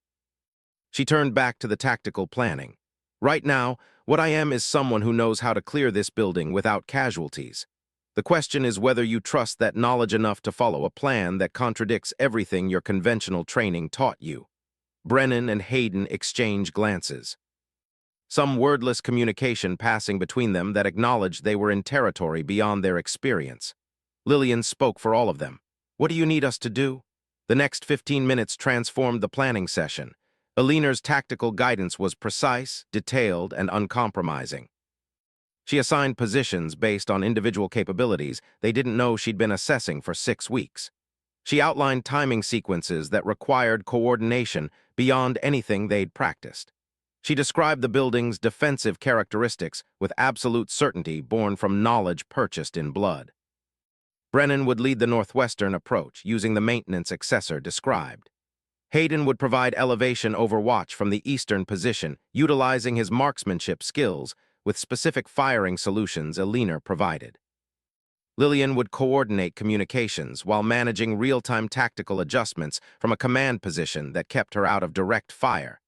She turned back to the tactical planning. Right now, what I am is someone who knows how to clear this building without casualties. The question is whether you trust that knowledge enough to follow a plan that contradicts everything your conventional training taught you. Brennan and Hayden exchange glances. some wordless communication passing between them that acknowledged they were in territory beyond their experience. Lillian spoke for all of them. "What do you need us to do?" The next 15 minutes transformed the planning session. Eleanor's tactical guidance was precise, detailed, and uncompromising. She assigned positions based on individual capabilities they didn't know she'd been assessing for 6 weeks. She outlined timing sequences that required coordination beyond anything they'd practiced. She described the building's defensive characteristics with absolute certainty born from knowledge purchased in blood. Brennan would lead the northwestern approach, using the maintenance accessor described. Hayden would provide elevation overwatch from the eastern position, utilizing his marksmanship skills with specific firing solutions Eleanor provided. Lillian would coordinate communications while managing real-time tactical adjustments from a command position that kept her out of direct fire.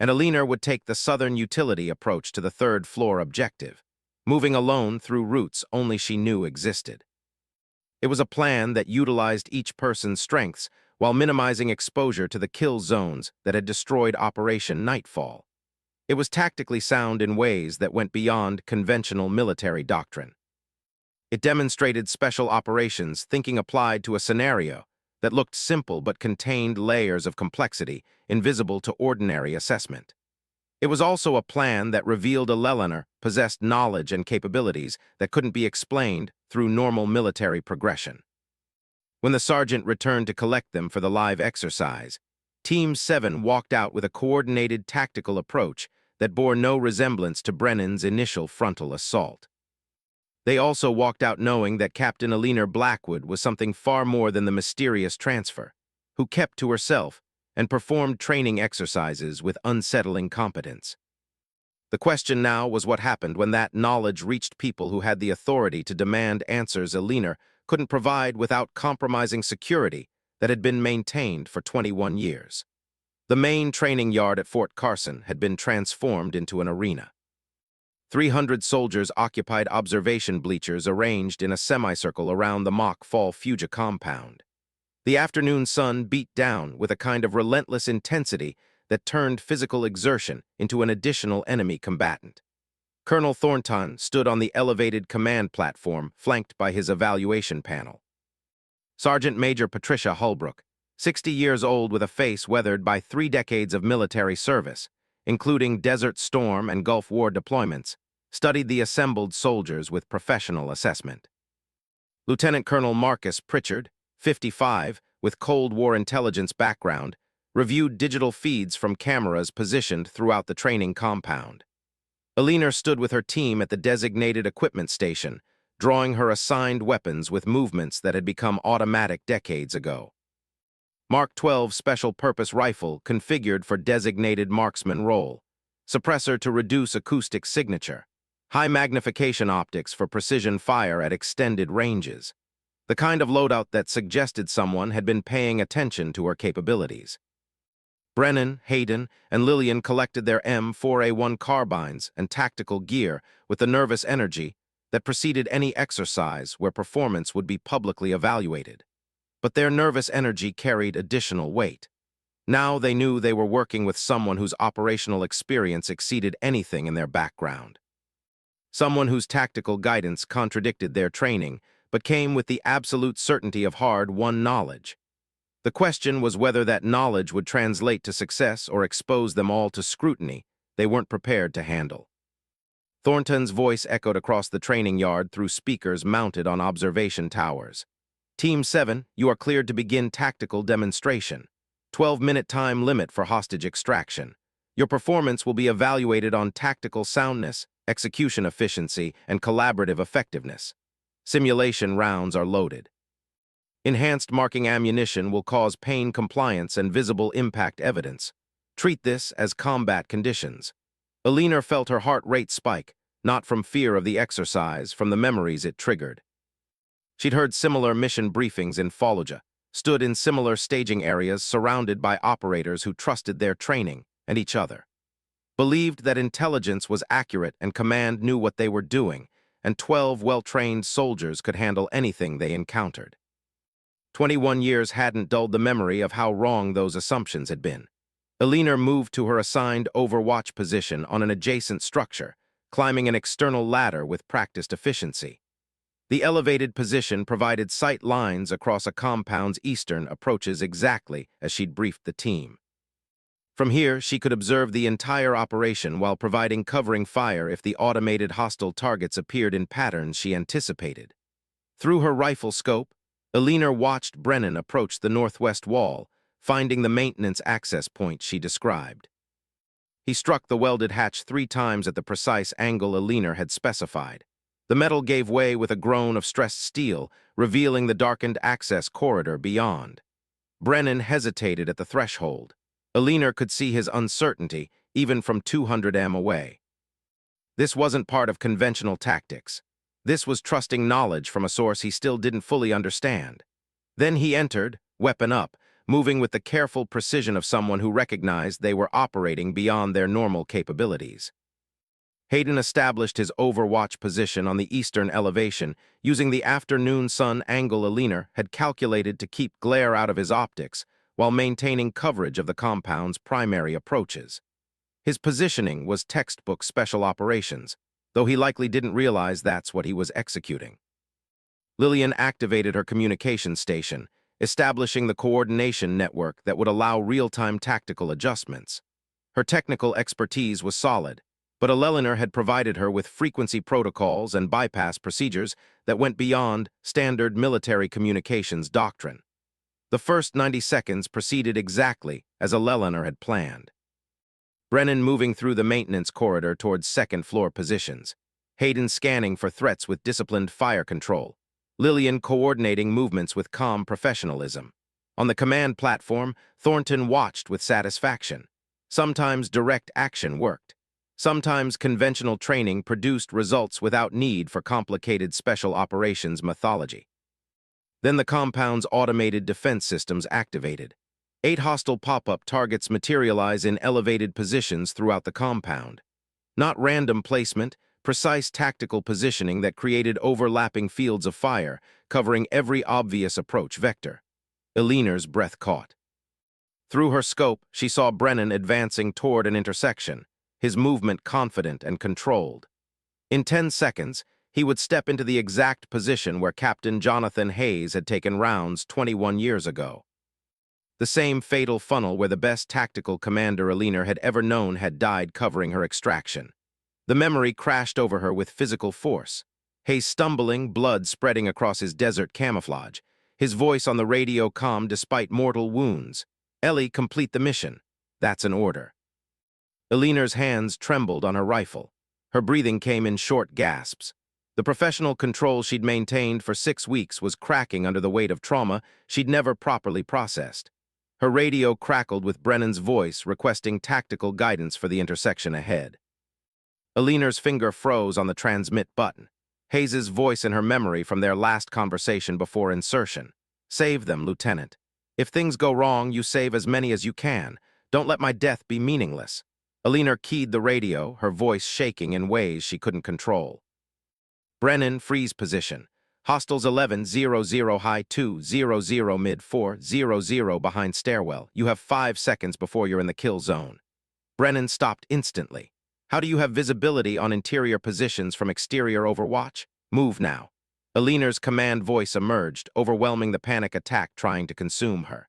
And Eleanor would take the southern utility approach to the third-floor objective, moving alone through routes only she knew existed. It was a plan that utilized each person's strengths while minimizing exposure to the kill zones that had destroyed Operation Nightfall. It was tactically sound in ways that went beyond conventional military doctrine. It demonstrated special operations thinking applied to a scenario that looked simple but contained layers of complexity invisible to ordinary assessment. It was also a plan that revealed Eleanor possessed knowledge and capabilities that couldn't be explained through normal military progression. When the sergeant returned to collect them for the live exercise, Team 7 walked out with a coordinated tactical approach that bore no resemblance to Brennan's initial frontal assault. They also walked out knowing that Captain Eleanor Blackwood was something far more than the mysterious transfer, who kept to herself and performed training exercises with unsettling competence. The question now was what happened when that knowledge reached people who had the authority to demand answers Eleanor couldn't provide without compromising security that had been maintained for 21 years. The main training yard at Fort Carson had been transformed into an arena. 300 soldiers occupied observation bleachers arranged in a semicircle around the mock Fall Fuga compound. The afternoon sun beat down with a kind of relentless intensity that turned physical exertion into an additional enemy combatant. Colonel Thornton stood on the elevated command platform flanked by his evaluation panel. Sergeant Major Patricia Holbrook, 60 years old with a face weathered by 3 decades of military service, including Desert Storm and Gulf War deployments, studied the assembled soldiers with professional assessment. Lieutenant Colonel Marcus Pritchard, 55, with Cold War intelligence background, reviewed digital feeds from cameras positioned throughout the training compound. Eleanor stood with her team at the designated equipment station, drawing her assigned weapons with movements that had become automatic decades ago. Mark 12 Special Purpose Rifle configured for designated marksman role, suppressor to reduce acoustic signature, high magnification optics for precision fire at extended ranges, the kind of loadout that suggested someone had been paying attention to her capabilities. Brennan, Hayden, and Lillian collected their M4A1 carbines and tactical gear with the nervous energy that preceded any exercise where performance would be publicly evaluated. But their nervous energy carried additional weight. Now they knew they were working with someone whose operational experience exceeded anything in their background. Someone whose tactical guidance contradicted their training, but came with the absolute certainty of hard-won knowledge. The question was whether that knowledge would translate to success or expose them all to scrutiny they weren't prepared to handle. Thornton's voice echoed across the training yard through speakers mounted on observation towers. Team 7, you are cleared to begin tactical demonstration. 12-minute time limit for hostage extraction. Your performance will be evaluated on tactical soundness, execution efficiency, and collaborative effectiveness. Simulation rounds are loaded. Enhanced marking ammunition will cause pain compliance and visible impact evidence. Treat this as combat conditions. Eleanor felt her heart rate spike, not from fear of the exercise, from the memories it triggered. She'd heard similar mission briefings in Fallujah, stood in similar staging areas surrounded by operators who trusted their training and each other, believed that intelligence was accurate and command knew what they were doing, and 12 well-trained soldiers could handle anything they encountered. 21 years hadn't dulled the memory of how wrong those assumptions had been. Alina moved to her assigned overwatch position on an adjacent structure, climbing an external ladder with practiced efficiency. The elevated position provided sight lines across a compound's eastern approaches exactly as she'd briefed the team. From here, she could observe the entire operation while providing covering fire if the automated hostile targets appeared in patterns she anticipated. Through her rifle scope, Alina watched Brennan approach the northwest wall, finding the maintenance access point she described. He struck the welded hatch 3 times at the precise angle Alina had specified. The metal gave way with a groan of stressed steel, revealing the darkened access corridor beyond. Brennan hesitated at the threshold. Alina could see his uncertainty, even from 200 m away. This wasn't part of conventional tactics. This was trusting knowledge from a source he still didn't fully understand. Then he entered, weapon up, moving with the careful precision of someone who recognized they were operating beyond their normal capabilities. Hayden established his overwatch position on the eastern elevation, using the afternoon sun angle Alina had calculated to keep glare out of his optics, while maintaining coverage of the compound's primary approaches. His positioning was textbook special operations, though he likely didn't realize that's what he was executing. Lillian activated her communication station, establishing the coordination network that would allow real-time tactical adjustments. Her technical expertise was solid, but Aleliner had provided her with frequency protocols and bypass procedures that went beyond standard military communications doctrine. The first 90 seconds proceeded exactly as Aleliner had planned. Brennan moving through the maintenance corridor towards second-floor positions, Hayden scanning for threats with disciplined fire control, Lillian coordinating movements with calm professionalism. On the command platform, Thornton watched with satisfaction. Sometimes direct action worked. Sometimes conventional training produced results without need for complicated special operations methodology. Then the compound's automated defense systems activated. 8 hostile pop-up targets materialize in elevated positions throughout the compound. Not random placement, precise tactical positioning that created overlapping fields of fire, covering every obvious approach vector. Alina's breath caught. Through her scope, she saw Brennan advancing toward an intersection, his movement confident and controlled. In 10 seconds, he would step into the exact position where Captain Jonathan Hayes had taken rounds 21 years ago. The same fatal funnel where the best tactical commander Alina had ever known had died covering her extraction. The memory crashed over her with physical force. Hayes stumbling, blood spreading across his desert camouflage, his voice on the radio comm despite mortal wounds. "Ellie, complete the mission." That's an order. Alina's hands trembled on her rifle. Her breathing came in short gasps. The professional control she'd maintained for 6 weeks was cracking under the weight of trauma she'd never properly processed. Her radio crackled with Brennan's voice requesting tactical guidance for the intersection ahead. Alina's finger froze on the transmit button. Hayes's voice in her memory from their last conversation before insertion. "Save them, Lieutenant. If things go wrong, you save as many as you can. Don't let my death be meaningless." Alina keyed the radio, her voice shaking in ways she couldn't control. Brennan, freeze position. Hostiles 11-0-0 high 2-0-0 mid 4-0-0 behind stairwell. You have 5 seconds before you're in the kill zone. Brennan stopped instantly. "How do you have visibility on interior positions from exterior overwatch? Move now." Alina's command voice emerged, overwhelming the panic attack trying to consume her.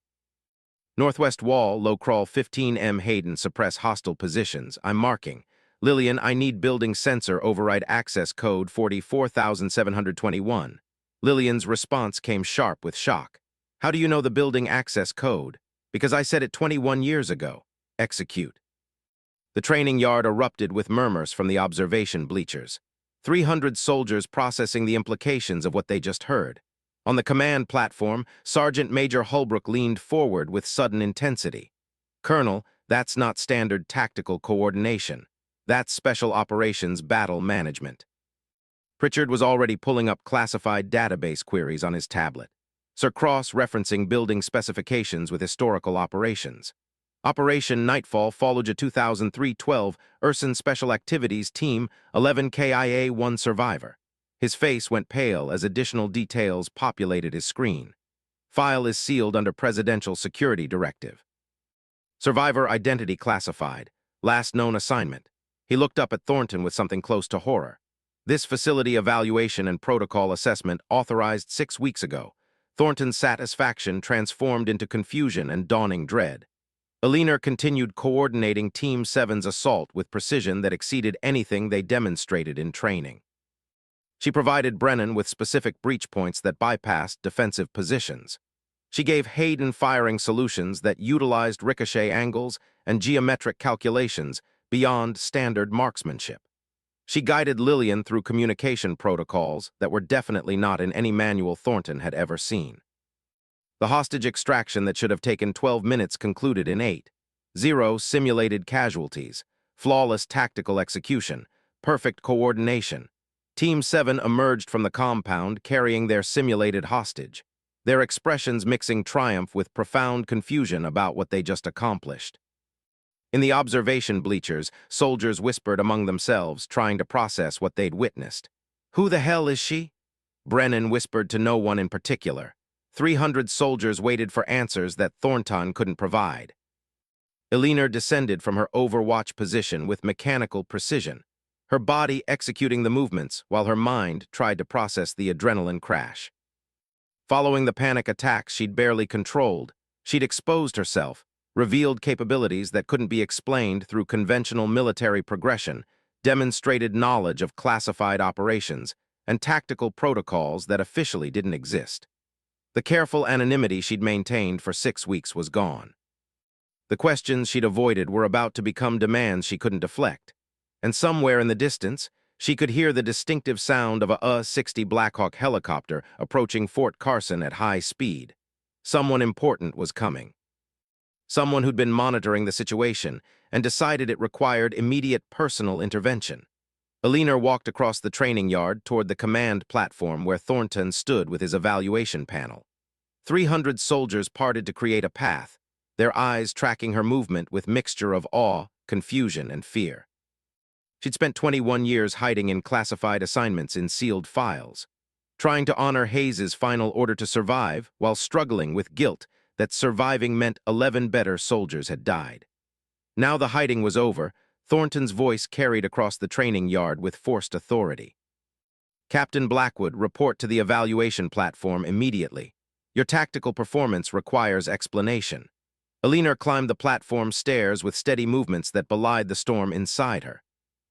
Northwest wall, low crawl 15 m Hayden, suppress hostile positions. I'm marking. Lillian, I need building sensor override access code 44721. Lillian's response came sharp with shock. "How do you know the building access code?" "Because I said it 21 years ago." "Execute." The training yard erupted with murmurs from the observation bleachers. 300 soldiers processing the implications of what they just heard. On the command platform, Sergeant Major Holbrook leaned forward with sudden intensity. "Colonel, that's not standard tactical coordination. That's special operations battle management." Pritchard was already pulling up classified database queries on his tablet. Sir cross-referencing building specifications with historical operations. Operation Nightfall, Fallujah 2003-12, Urson Special Activities Team, 11 KIA-1 survivor. His face went pale as additional details populated his screen. File is sealed under Presidential Security Directive. Survivor identity classified. Last known assignment. He looked up at Thornton with something close to horror. This facility evaluation and protocol assessment authorized 6 weeks ago. Thornton's satisfaction transformed into confusion and dawning dread. Alina continued coordinating Team 7's assault with precision that exceeded anything they demonstrated in training. She provided Brennan with specific breach points that bypassed defensive positions. She gave Hayden firing solutions that utilized ricochet angles and geometric calculations beyond standard marksmanship. She guided Lillian through communication protocols that were definitely not in any manual Thornton had ever seen. The hostage extraction that should have taken 12 minutes concluded in 8. 0 simulated casualties, flawless tactical execution, perfect coordination. Team 7 emerged from the compound carrying their simulated hostage, their expressions mixing triumph with profound confusion about what they just accomplished. In the observation bleachers, soldiers whispered among themselves, trying to process what they'd witnessed. "Who the hell is she?" Brennan whispered to no one in particular. 300 soldiers waited for answers that Thornton couldn't provide. Alina descended from her overwatch position with mechanical precision, her body executing the movements while her mind tried to process the adrenaline crash. Following the panic attacks she'd barely controlled, she'd exposed herself, revealed capabilities that couldn't be explained through conventional military progression, demonstrated knowledge of classified operations, and tactical protocols that officially didn't exist. The careful anonymity she'd maintained for 6 weeks was gone. The questions she'd avoided were about to become demands she couldn't deflect, and somewhere in the distance, she could hear the distinctive sound of a U-60 Blackhawk helicopter approaching Fort Carson at high speed. Someone important was coming. Someone who'd been monitoring the situation and decided it required immediate personal intervention. Alina walked across the training yard toward the command platform where Thornton stood with his evaluation panel. 300 soldiers parted to create a path, their eyes tracking her movement with mixture of awe, confusion, and fear. She'd spent 21 years hiding in classified assignments in sealed files, trying to honor Hayes's final order to survive while struggling with guilt that surviving meant 11 better soldiers had died. Now the hiding was over, Thornton's voice carried across the training yard with forced authority. "Captain Blackwood, report to the evaluation platform immediately. Your tactical performance requires explanation." Alina climbed the platform stairs with steady movements that belied the storm inside her.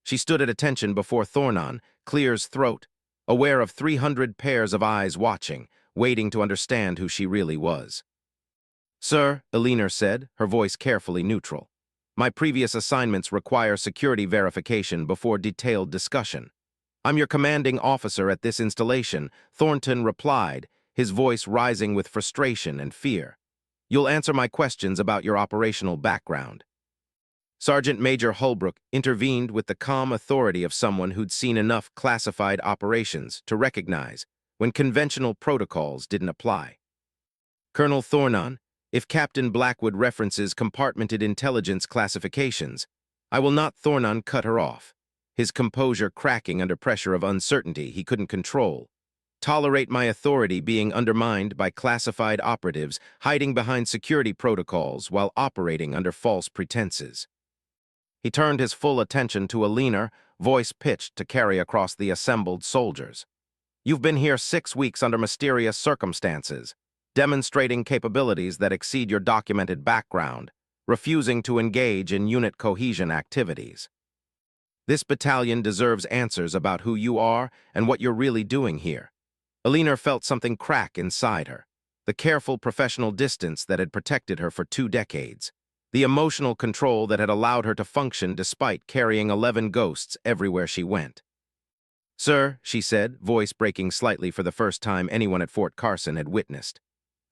She stood at attention before Thornton, Clear's throat, aware of 300 pairs of eyes watching, waiting to understand who she really was. "Sir," Alina said, her voice carefully neutral, "my previous assignments require security verification before detailed discussion." "I'm your commanding officer at this installation," Thornton replied, his voice rising with frustration and fear. "You'll answer my questions about your operational background." Sergeant Major Holbrook intervened with the calm authority of someone who'd seen enough classified operations to recognize when conventional protocols didn't apply. "Colonel Thornton, if Captain Blackwood references compartmented intelligence classifications, I will not." Thornton cut her off, his composure cracking under pressure of uncertainty he couldn't control. "Tolerate my authority being undermined by classified operatives hiding behind security protocols while operating under false pretenses." He turned his full attention to Alina, voice pitched to carry across the assembled soldiers. "You've been here 6 weeks under mysterious circumstances, demonstrating capabilities that exceed your documented background, refusing to engage in unit cohesion activities. This battalion deserves answers about who you are and what you're really doing here." Alina felt something crack inside her, the careful professional distance that had protected her for 2 decades. The emotional control that had allowed her to function despite carrying 11 ghosts everywhere she went. "Sir," she said, voice breaking slightly for the first time anyone at Fort Carson had witnessed,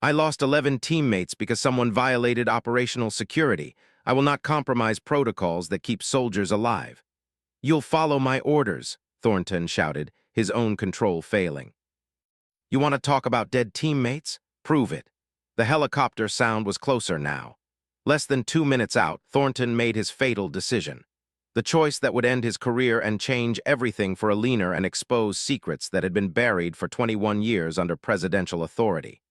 "I lost 11 teammates because someone violated operational security. I will not compromise protocols that keep soldiers alive." "You'll follow my orders," Thornton shouted, his own control failing. "You want to talk about dead teammates? Prove it." The helicopter sound was closer now. Less than 2 minutes out, Thornton made his fatal decision. The choice that would end his career and change everything for Alina and expose secrets that had been buried for 21 years under presidential authority.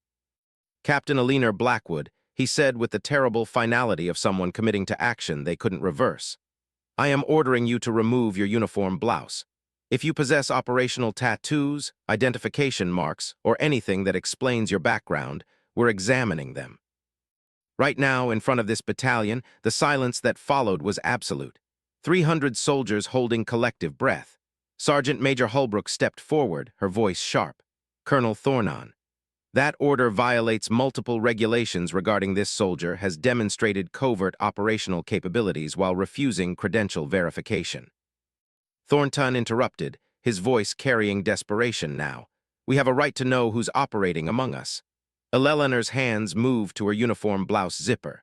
"Captain Alina Blackwood, he said with the terrible finality of someone committing to action they couldn't reverse. I am ordering you to remove your uniform blouse. If you possess operational tattoos, identification marks, or anything that explains your background, we're examining them. Right now, in front of this battalion, the silence that followed was absolute. 300 soldiers holding collective breath. Sergeant Major Holbrook stepped forward, her voice sharp. Colonel Thornon. That order violates multiple regulations regarding this soldier, has demonstrated covert operational capabilities while refusing credential verification. Thornton interrupted, his voice carrying desperation now. We have a right to know who's operating among us. Eleanor's hands moved to her uniform blouse zipper.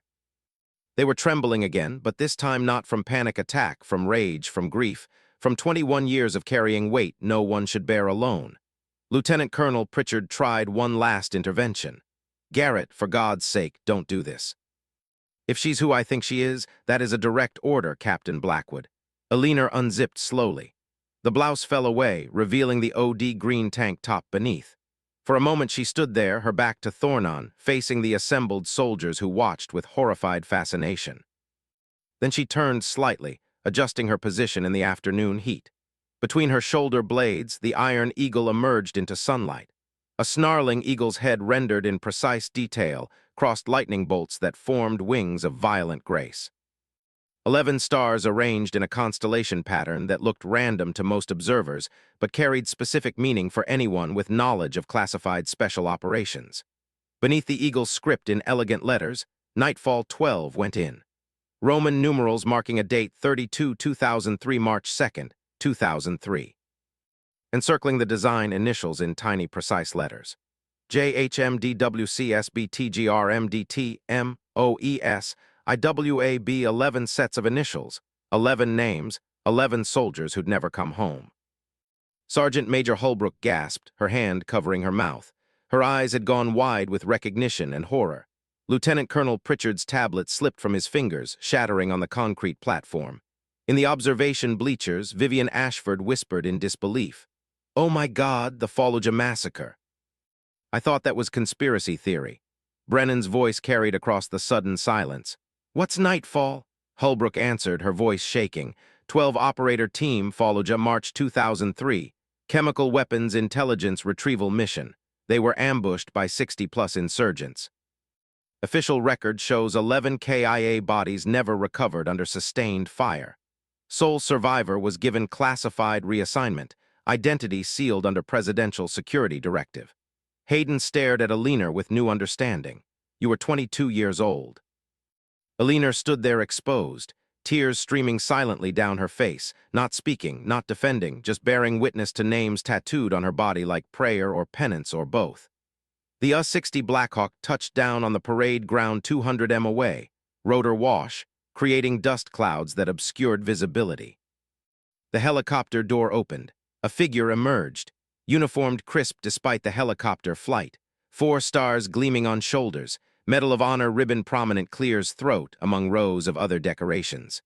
They were trembling again, but this time not from panic attack, from rage, from grief, from 21 years of carrying weight no one should bear alone. Lieutenant Colonel Pritchard tried one last intervention. Garrett, for God's sake, don't do this. If she's who I think she is, that is a direct order, Captain Blackwood. Eleanor unzipped slowly. The blouse fell away, revealing the OD green tank top beneath. For a moment she stood there, her back to Thornon, facing the assembled soldiers who watched with horrified fascination. Then she turned slightly, adjusting her position in the afternoon heat. Between her shoulder blades, the iron eagle emerged into sunlight. A snarling eagle's head rendered in precise detail crossed lightning bolts that formed wings of violent grace. 11 stars arranged in a constellation pattern that looked random to most observers, but carried specific meaning for anyone with knowledge of classified special operations. Beneath the eagle's script in elegant letters, Nightfall 12 went in. Roman numerals marking a date 32-2003 March 2nd, 2003. Encircling the design initials in tiny precise letters. JHMDWCSBTGRMDTMOES IWAB 11 sets of initials, 11 names, 11 soldiers who'd never come home. Sergeant Major Holbrook gasped, her hand covering her mouth. Her eyes had gone wide with recognition and horror. Lieutenant Colonel Pritchard's tablet slipped from his fingers, shattering on the concrete platform. In the observation bleachers, Vivian Ashford whispered in disbelief. Oh my God, the Fallujah massacre. I thought that was conspiracy theory. Brennan's voice carried across the sudden silence. What's Nightfall? Holbrook answered, her voice shaking. 12-operator team, Fallujah, March 2003. Chemical weapons intelligence retrieval mission. They were ambushed by 60-plus insurgents. Official record shows 11 KIA bodies never recovered under sustained fire. Sole survivor was given classified reassignment, identity sealed under presidential security directive. Hayden stared at Eleanor with new understanding. You were 22 years old. Eleanor stood there exposed, tears streaming silently down her face, not speaking, not defending, just bearing witness to names tattooed on her body like prayer or penance or both. The U-60 Blackhawk touched down on the parade ground 200 m away, rotor wash, creating dust clouds that obscured visibility. The helicopter door opened. A figure emerged, uniformed crisp despite the helicopter flight, 4 stars gleaming on shoulders, Medal of Honor ribbon prominent clears throat among rows of other decorations.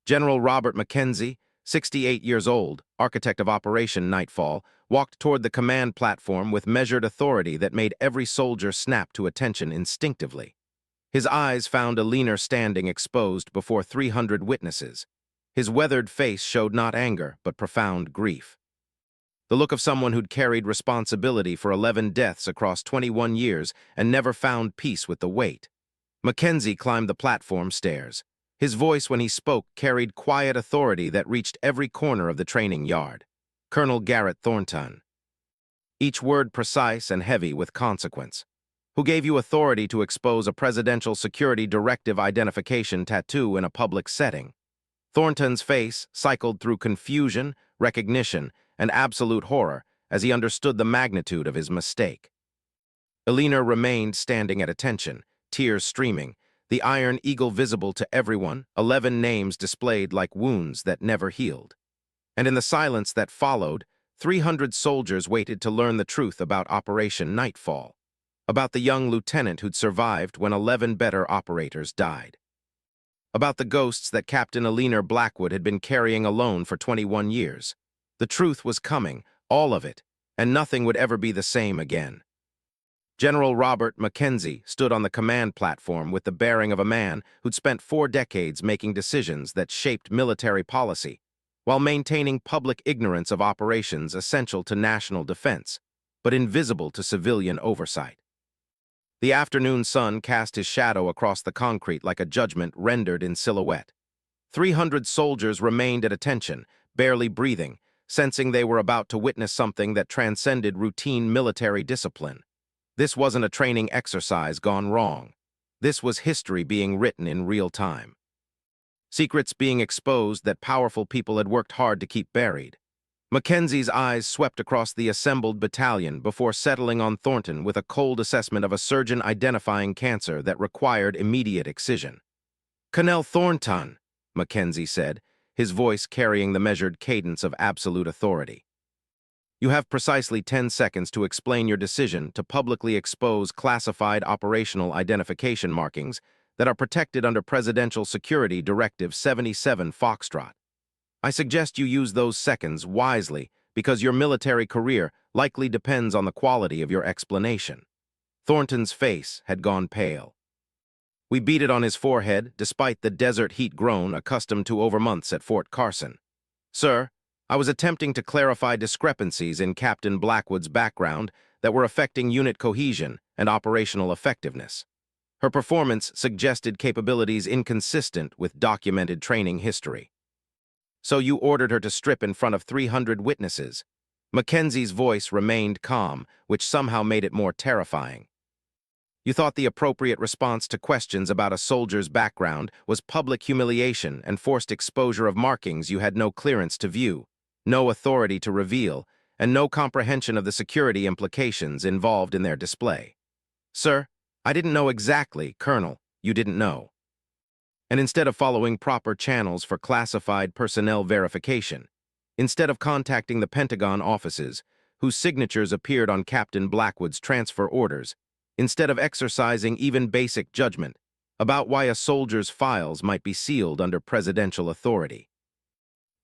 General Robert Mackenzie, 68 years old, architect of Operation Nightfall, walked toward the command platform with measured authority that made every soldier snap to attention instinctively. His eyes found Eleanor standing exposed before 300 witnesses. His weathered face showed not anger, but profound grief. The look of someone who'd carried responsibility for 11 deaths across 21 years and never found peace with the weight. Mackenzie climbed the platform stairs. His voice when he spoke carried quiet authority that reached every corner of the training yard. Colonel Garrett Thornton. Each word precise and heavy with consequence. Who gave you authority to expose a presidential security directive identification tattoo in a public setting? Thornton's face cycled through confusion, recognition, and absolute horror as he understood the magnitude of his mistake. Eleanor remained standing at attention, tears streaming, the iron eagle visible to everyone, 11 names displayed like wounds that never healed. And in the silence that followed, 300 soldiers waited to learn the truth about Operation Nightfall, about the young lieutenant who'd survived when 11 better operators died, about the ghosts that Captain Eleanor Blackwood had been carrying alone for 21 years. The truth was coming, all of it, and nothing would ever be the same again. General Robert Mackenzie stood on the command platform with the bearing of a man who'd spent 4 decades making decisions that shaped military policy, while maintaining public ignorance of operations essential to national defense, but invisible to civilian oversight. The afternoon sun cast his shadow across the concrete like a judgment rendered in silhouette. 300 soldiers remained at attention, barely breathing, sensing they were about to witness something that transcended routine military discipline. This wasn't a training exercise gone wrong. This was history being written in real time. Secrets being exposed that powerful people had worked hard to keep buried. Mackenzie's eyes swept across the assembled battalion before settling on Thornton with a cold assessment of a surgeon identifying cancer that required immediate excision. "Colonel Thornton," Mackenzie said, his voice carrying the measured cadence of absolute authority. "You have precisely 10 seconds to explain your decision to publicly expose classified operational identification markings that are protected under Presidential Security Directive 77 Foxtrot. I suggest you use those seconds wisely because your military career likely depends on the quality of your explanation." Thornton's face had gone pale. We beat it on his forehead, despite the desert heat grown accustomed to over months at Fort Carson. "Sir, I was attempting to clarify discrepancies in Captain Blackwood's background that were affecting unit cohesion and operational effectiveness. Her performance suggested capabilities inconsistent with documented training history. So you ordered her to strip in front of 300 witnesses." Mackenzie's voice remained calm, which somehow made it more terrifying. "You thought the appropriate response to questions about a soldier's background was public humiliation and forced exposure of markings you had no clearance to view, no authority to reveal, and no comprehension of the security implications involved in their display. Sir, I didn't know exactly, Colonel, you didn't know. And instead of following proper channels for classified personnel verification, instead of contacting the Pentagon offices, whose signatures appeared on Captain Blackwood's transfer orders, instead of exercising even basic judgment about why a soldier's files might be sealed under presidential authority,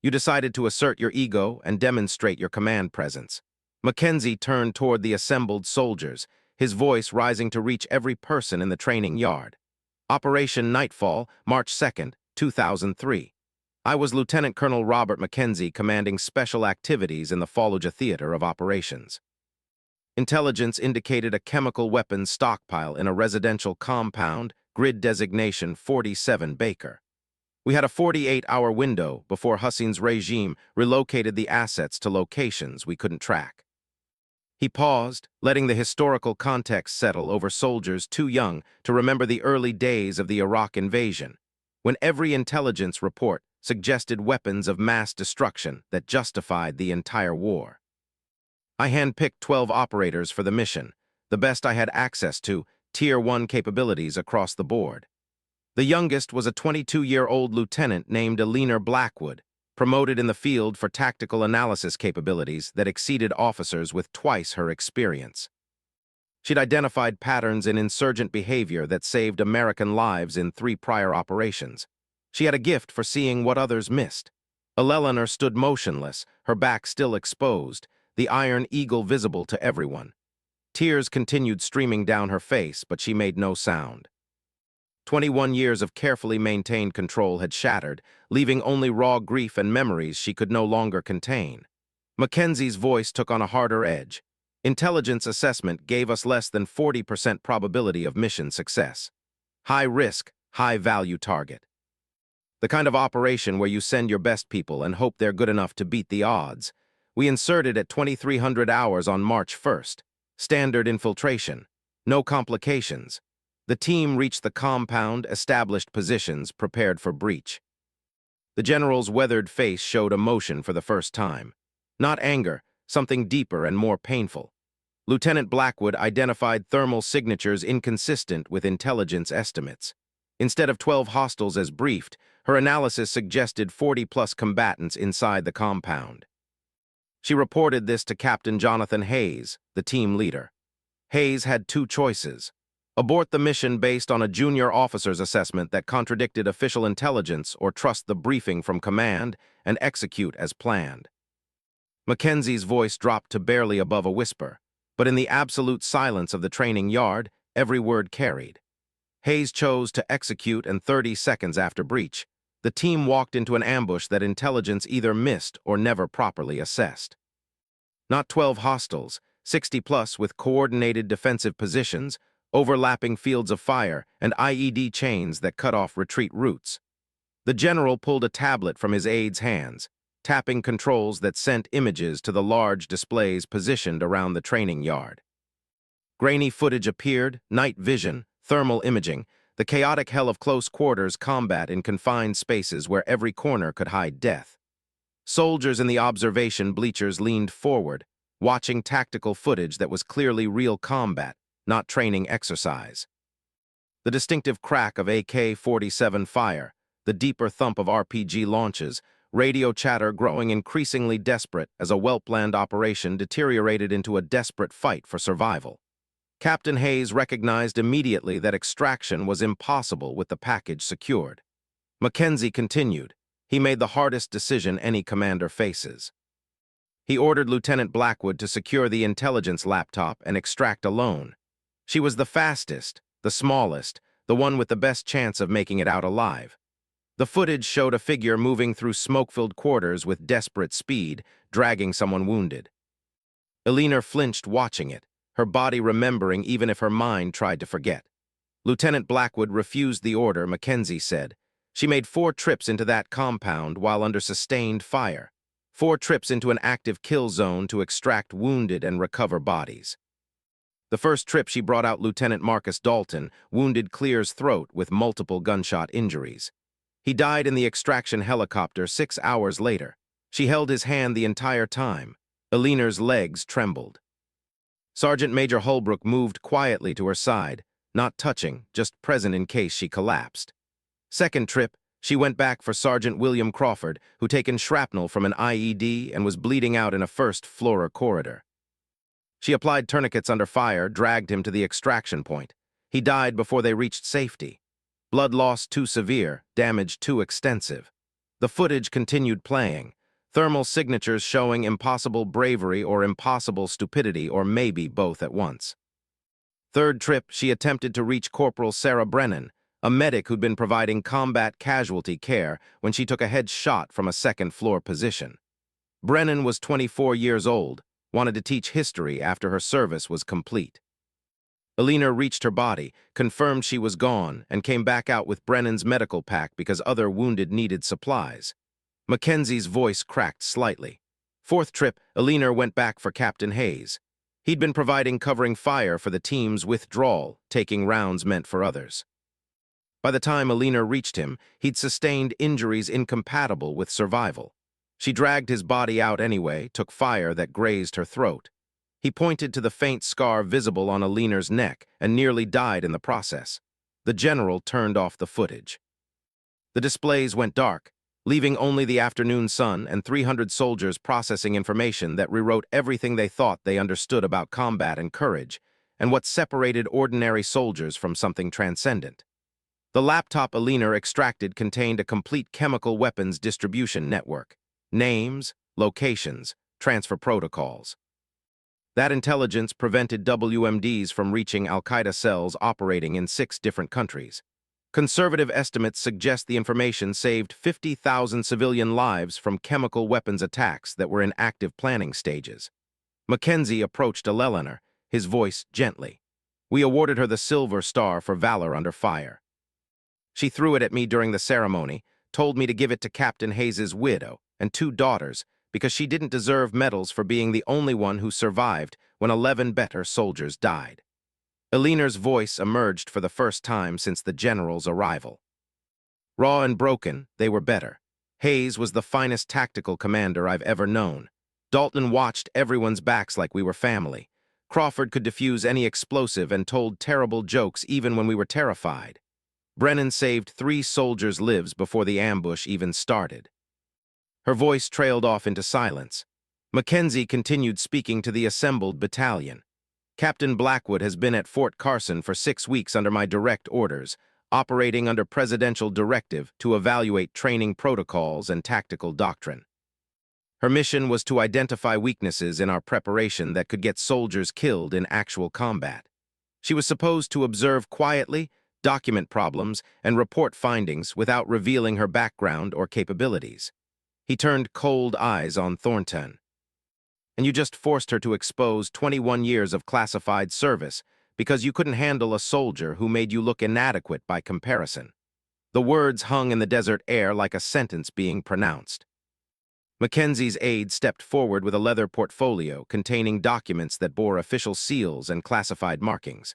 you decided to assert your ego and demonstrate your command presence." Mackenzie turned toward the assembled soldiers, his voice rising to reach every person in the training yard. "Operation Nightfall, March 2nd, 2003. I was Lieutenant Colonel Robert Mackenzie, commanding special activities in the Fallujah Theater of Operations. Intelligence indicated a chemical weapons stockpile in a residential compound, grid designation 47 Baker. We had a 48-hour window before Hussein's regime relocated the assets to locations we couldn't track." He paused, letting the historical context settle over soldiers too young to remember the early days of the Iraq invasion, when every intelligence report suggested weapons of mass destruction that justified the entire war. "I handpicked 12 operators for the mission, the best I had access to, Tier 1 capabilities across the board. The youngest was a 22-year-old lieutenant named Eleanor Blackwood, promoted in the field for tactical analysis capabilities that exceeded officers with twice her experience. She'd identified patterns in insurgent behavior that saved American lives in 3 prior operations. She had a gift for seeing what others missed. Eleanor stood motionless, her back still exposed, the iron eagle visible to everyone. Tears continued streaming down her face, but she made no sound. 21 years of carefully maintained control had shattered, leaving only raw grief and memories she could no longer contain. Mackenzie's voice took on a harder edge. "Intelligence assessment gave us less than 40% probability of mission success. High risk, high value target. The kind of operation where you send your best people and hope they're good enough to beat the odds. We inserted at 2300 hours on March 1st. Standard infiltration. No complications. The team reached the compound, established positions, prepared for breach." The general's weathered face showed emotion for the first time. Not anger, something deeper and more painful. Lieutenant Blackwood identified thermal signatures inconsistent with intelligence estimates. Instead of 12 hostiles as briefed, her analysis suggested 40-plus combatants inside the compound. She reported this to Captain Jonathan Hayes, the team leader. Hayes had 2 choices: abort the mission based on a junior officer's assessment that contradicted official intelligence, or trust the briefing from command and execute as planned. Mackenzie's voice dropped to barely above a whisper. But in the absolute silence of the training yard, every word carried. Hayes chose to execute, and 30 seconds after breach, the team walked into an ambush that intelligence either missed or never properly assessed. Not 12 hostiles, 60+ with coordinated defensive positions, overlapping fields of fire, and IED chains that cut off retreat routes. The general pulled a tablet from his aide's hands, tapping controls that sent images to the large displays positioned around the training yard. Grainy footage appeared, night vision, thermal imaging, the chaotic hell of close quarters combat in confined spaces where every corner could hide death. Soldiers in the observation bleachers leaned forward, watching tactical footage that was clearly real combat, not training exercise. The distinctive crack of AK-47 fire, the deeper thump of RPG launches, radio chatter growing increasingly desperate as a whelpland operation deteriorated into a desperate fight for survival. Captain Hayes recognized immediately that extraction was impossible with the package secured. Mackenzie continued. He made the hardest decision any commander faces. He ordered Lieutenant Blackwood to secure the intelligence laptop and extract alone. She was the fastest, the smallest, the one with the best chance of making it out alive. The footage showed a figure moving through smoke-filled quarters with desperate speed, dragging someone wounded. Elena flinched watching it, her body remembering even if her mind tried to forget. Lieutenant Blackwood refused the order, Mackenzie said. She made 4 trips into that compound while under sustained fire. 4 trips into an active kill zone to extract wounded and recover bodies. The first trip she brought out Lieutenant Marcus Dalton, wounded Clear's throat with multiple gunshot injuries. He died in the extraction helicopter 6 hours later. She held his hand the entire time. Eleanor's legs trembled. Sergeant Major Holbrook moved quietly to her side, not touching, just present in case she collapsed. Second trip, she went back for Sergeant William Crawford, who'd taken shrapnel from an IED and was bleeding out in a first-floor corridor. She applied tourniquets under fire, dragged him to the extraction point. He died before they reached safety. Blood loss too severe, damage too extensive. The footage continued playing, thermal signatures showing impossible bravery or impossible stupidity, or maybe both at once. Third trip, she attempted to reach Corporal Sarah Brennan, a medic who'd been providing combat casualty care when she took a head shot from a second-floor position. Brennan was 24 years old, wanted to teach history after her service was complete. Elena reached her body, confirmed she was gone, and came back out with Brennan's medical pack because other wounded needed supplies. Mackenzie's voice cracked slightly. Fourth trip, Elena went back for Captain Hayes. He'd been providing covering fire for the team's withdrawal, taking rounds meant for others. By the time Elena reached him, he'd sustained injuries incompatible with survival. She dragged his body out anyway, took fire that grazed her throat. He pointed to the faint scar visible on Elena's neck and nearly died in the process. The general turned off the footage. The displays went dark, leaving only the afternoon sun and 300 soldiers processing information that rewrote everything they thought they understood about combat and courage, and what separated ordinary soldiers from something transcendent. The laptop Elena extracted contained a complete chemical weapons distribution network. Names, locations, transfer protocols. That intelligence prevented WMDs from reaching Al-Qaeda cells operating in 6 different countries. Conservative estimates suggest the information saved 50,000 civilian lives from chemical weapons attacks that were in active planning stages. Mackenzie approached Eleanor, his voice gently. We awarded her the Silver Star for valor under fire. She threw it at me during the ceremony, told me to give it to Captain Hayes's widow and 2 daughters because she didn't deserve medals for being the only one who survived when 11 better soldiers died. Eleanor's voice emerged for the first time since the general's arrival. Raw and broken, they were better. Hayes was the finest tactical commander I've ever known. Dalton watched everyone's backs like we were family. Crawford could defuse any explosive and told terrible jokes even when we were terrified. Brennan saved 3 soldiers' lives before the ambush even started. Her voice trailed off into silence. Mackenzie continued speaking to the assembled battalion. Captain Blackwood has been at Fort Carson for 6 weeks under my direct orders, operating under presidential directive to evaluate training protocols and tactical doctrine. Her mission was to identify weaknesses in our preparation that could get soldiers killed in actual combat. She was supposed to observe quietly, document problems, and report findings without revealing her background or capabilities. He turned cold eyes on Thornton. And you just forced her to expose 21 years of classified service because you couldn't handle a soldier who made you look inadequate by comparison. The words hung in the desert air like a sentence being pronounced. Mackenzie's aide stepped forward with a leather portfolio containing documents that bore official seals and classified markings.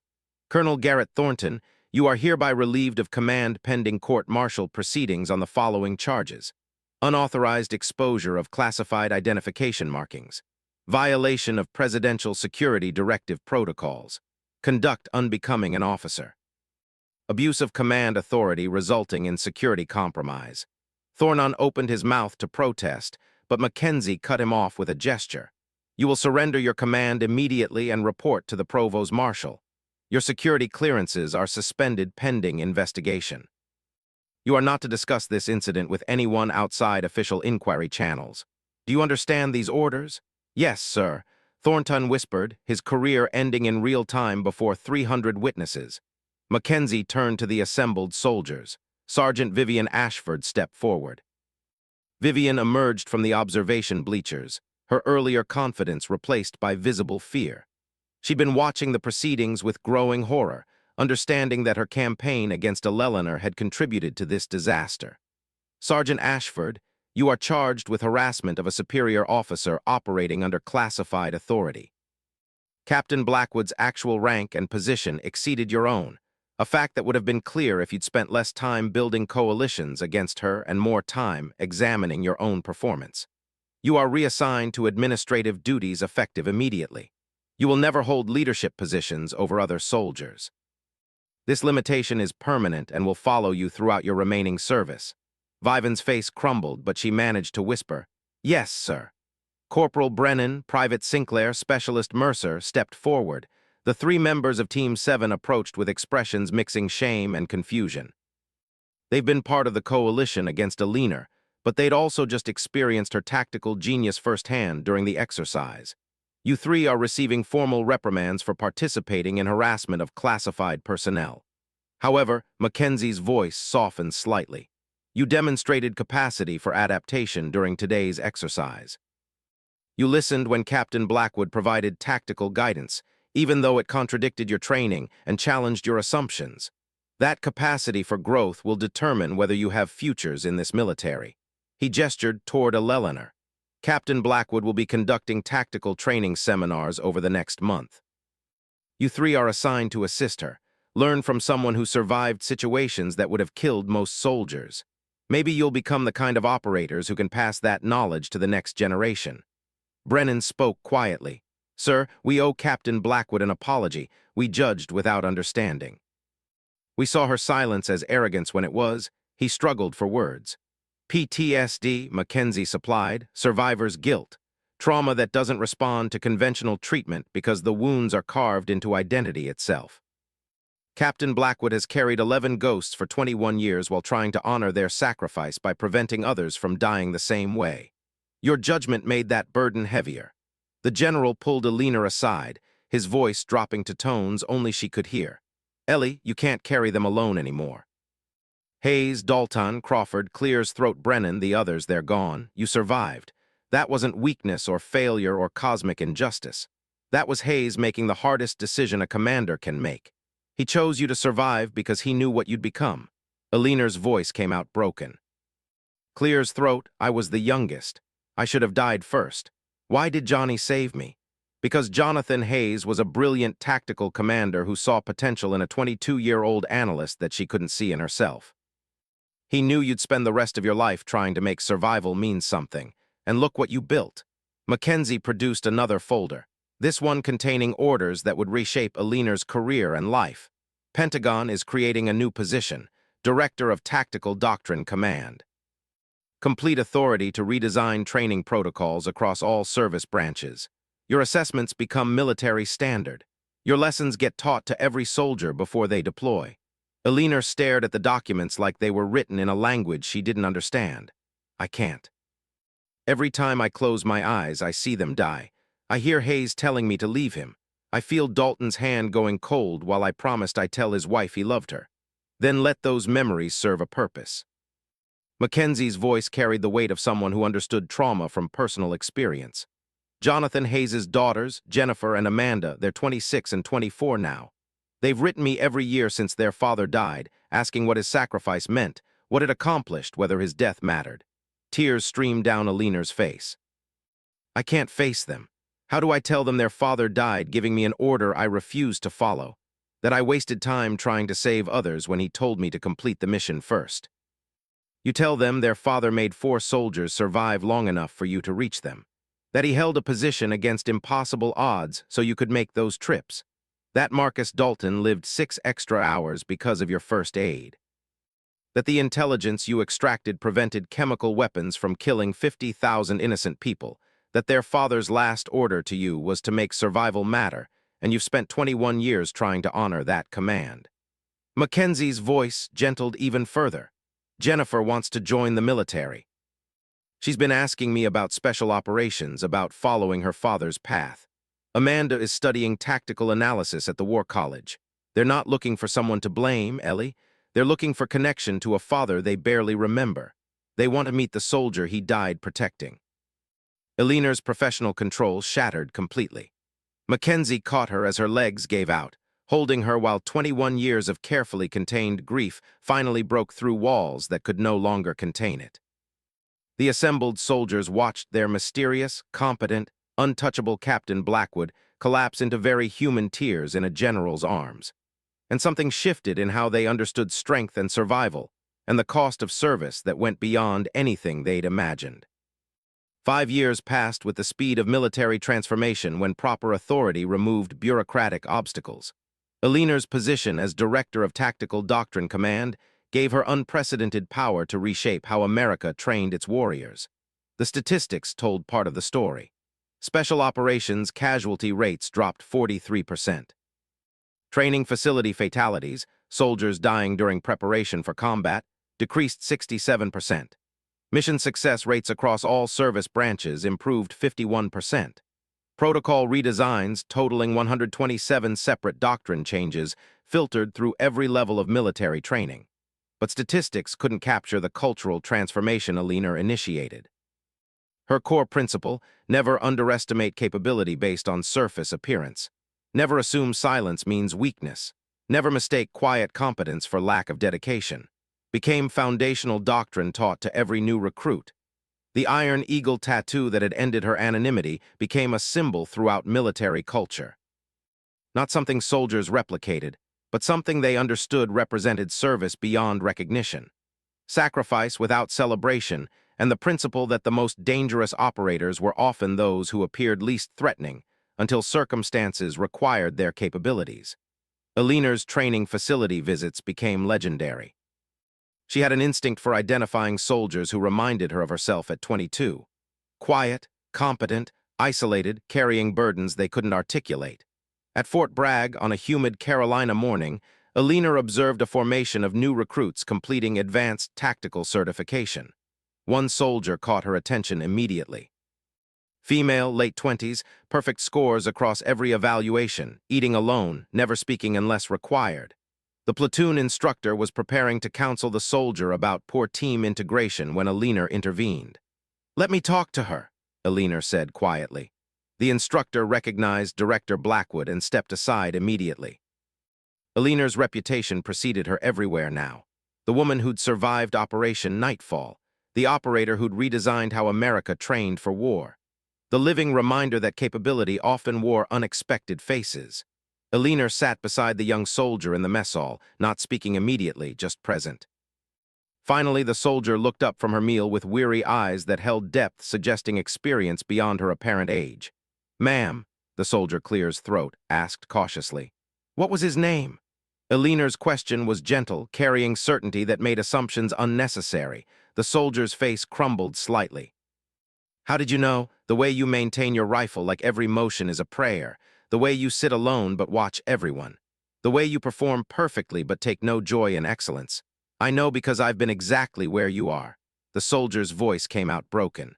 Colonel Garrett Thornton, you are hereby relieved of command pending court-martial proceedings on the following charges: unauthorized exposure of classified identification markings, violation of Presidential Security Directive protocols, conduct unbecoming an officer, abuse of command authority resulting in security compromise. Thornton opened his mouth to protest, but Mackenzie cut him off with a gesture. You will surrender your command immediately and report to the Provost Marshal. Your security clearances are suspended pending investigation. You are not to discuss this incident with anyone outside official inquiry channels. Do you understand these orders? Yes, sir, Thornton whispered, his career ending in real time before 300 witnesses. Mackenzie turned to the assembled soldiers. Sergeant Vivian Ashford stepped forward. Vivian emerged from the observation bleachers, her earlier confidence replaced by visible fear. She'd been watching the proceedings with growing horror, understanding that her campaign against Eleanor had contributed to this disaster. Sergeant Ashford, you are charged with harassment of a superior officer operating under classified authority. Captain Blackwood's actual rank and position exceeded your own, a fact that would have been clear if you'd spent less time building coalitions against her and more time examining your own performance. You are reassigned to administrative duties effective immediately. You will never hold leadership positions over other soldiers. This limitation is permanent and will follow you throughout your remaining service. Viven's face crumbled, but she managed to whisper, "Yes, sir." Corporal Brennan, Private Sinclair, Specialist Mercer stepped forward. The three members of Team 7 approached with expressions mixing shame and confusion. They've been part of the coalition against Eleanor, but they'd also just experienced her tactical genius firsthand during the exercise. You three are receiving formal reprimands for participating in harassment of classified personnel. However, Mackenzie's voice softened slightly. You demonstrated capacity for adaptation during today's exercise. You listened when Captain Blackwood provided tactical guidance, even though it contradicted your training and challenged your assumptions. That capacity for growth will determine whether you have futures in this military. He gestured toward Eleanor. Captain Blackwood will be conducting tactical training seminars over the next month. You three are assigned to assist her. Learn from someone who survived situations that would have killed most soldiers. Maybe you'll become the kind of operators who can pass that knowledge to the next generation. Brennan spoke quietly. Sir, we owe Captain Blackwood an apology. We judged without understanding. We saw her silence as arrogance when it was. He struggled for words. PTSD, Mackenzie supplied, survivor's guilt. Trauma that doesn't respond to conventional treatment because the wounds are carved into identity itself. Captain Blackwood has carried 11 ghosts for 21 years while trying to honor their sacrifice by preventing others from dying the same way. Your judgment made that burden heavier. The general pulled Eleanor aside, his voice dropping to tones only she could hear. Ellie, you can't carry them alone anymore. Hayes, Dalton, Crawford, Clears, Throat, Brennan, the others, they're gone. You survived. That wasn't weakness or failure or cosmic injustice. That was Hayes making the hardest decision a commander can make. He chose you to survive because he knew what you'd become. Eleanor's voice came out broken. Clears' throat, I was the youngest. I should have died first. Why did Johnny save me? Because Jonathan Hayes was a brilliant tactical commander who saw potential in a 22-year-old analyst that she couldn't see in herself. He knew you'd spend the rest of your life trying to make survival mean something, and look what you built. Mackenzie produced another folder, this one containing orders that would reshape Eleanor's career and life. Pentagon is creating a new position, Director of Tactical Doctrine Command. Complete authority to redesign training protocols across all service branches. Your assessments become military standard. Your lessons get taught to every soldier before they deploy. Eleanor stared at the documents like they were written in a language she didn't understand. I can't. Every time I close my eyes, I see them die. I hear Hayes telling me to leave him. I feel Dalton's hand going cold while I promised I'd tell his wife he loved her. Then let those memories serve a purpose. Mackenzie's voice carried the weight of someone who understood trauma from personal experience. Jonathan Hayes's daughters, Jennifer and Amanda, they're 26 and 24 now. They've written me every year since their father died, asking what his sacrifice meant, what it accomplished, whether his death mattered. Tears streamed down Alina's face. I can't face them. How do I tell them their father died, giving me an order I refused to follow? That I wasted time trying to save others when he told me to complete the mission first? You tell them their father made 4 soldiers survive long enough for you to reach them. That he held a position against impossible odds so you could make those trips. That Marcus Dalton lived 6 extra hours because of your first aid. That the intelligence you extracted prevented chemical weapons from killing 50,000 innocent people. That their father's last order to you was to make survival matter, and you've spent 21 years trying to honor that command. Mackenzie's voice gentled even further. Jennifer wants to join the military. She's been asking me about special operations, about following her father's path. Amanda is studying tactical analysis at the War College. They're not looking for someone to blame, Ellie. They're looking for connection to a father they barely remember. They want to meet the soldier he died protecting. Alina's professional control shattered completely. Mackenzie caught her as her legs gave out, holding her while 21 years of carefully contained grief finally broke through walls that could no longer contain it. The assembled soldiers watched their mysterious, competent, untouchable Captain Blackwood collapse into very human tears in a general's arms. And something shifted in how they understood strength and survival, and the cost of service that went beyond anything they'd imagined. 5 years passed with the speed of military transformation when proper authority removed bureaucratic obstacles. Alina's position as Director of Tactical Doctrine Command gave her unprecedented power to reshape how America trained its warriors. The statistics told part of the story. Special operations casualty rates dropped 43%. Training facility fatalities, soldiers dying during preparation for combat, decreased 67%. Mission success rates across all service branches improved 51%. Protocol redesigns totaling 127 separate doctrine changes filtered through every level of military training. But statistics couldn't capture the cultural transformation Alina initiated. Her core principle, never underestimate capability based on surface appearance. Never assume silence means weakness. Never mistake quiet competence for lack of dedication, became foundational doctrine taught to every new recruit. The Iron Eagle tattoo that had ended her anonymity became a symbol throughout military culture. Not something soldiers replicated, but something they understood represented service beyond recognition, sacrifice without celebration, and the principle that the most dangerous operators were often those who appeared least threatening until circumstances required their capabilities. Alina's training facility visits became legendary. She had an instinct for identifying soldiers who reminded her of herself at 22. Quiet, competent, isolated, carrying burdens they couldn't articulate. At Fort Bragg, on a humid Carolina morning, Alina observed a formation of new recruits completing advanced tactical certification. One soldier caught her attention immediately. Female, late 20s, perfect scores across every evaluation, eating alone, never speaking unless required. The platoon instructor was preparing to counsel the soldier about poor team integration when Alina intervened. "Let me talk to her," Alina said quietly. The instructor recognized Director Blackwood and stepped aside immediately. Alina's reputation preceded her everywhere now. The woman who'd survived Operation Nightfall, the operator who'd redesigned how America trained for war. The living reminder that capability often wore unexpected faces. Alina sat beside the young soldier in the mess hall, not speaking immediately, just present. Finally, the soldier looked up from her meal with weary eyes that held depth, suggesting experience beyond her apparent age. "Ma'am," the soldier clears throat, asked cautiously, "what was his name?" Alina's question was gentle, carrying certainty that made assumptions unnecessary. The soldier's face crumbled slightly. "How did you know? The way you maintain your rifle like every motion is a prayer. The way you sit alone but watch everyone. The way you perform perfectly but take no joy in excellence. I know because I've been exactly where you are." The soldier's voice came out broken.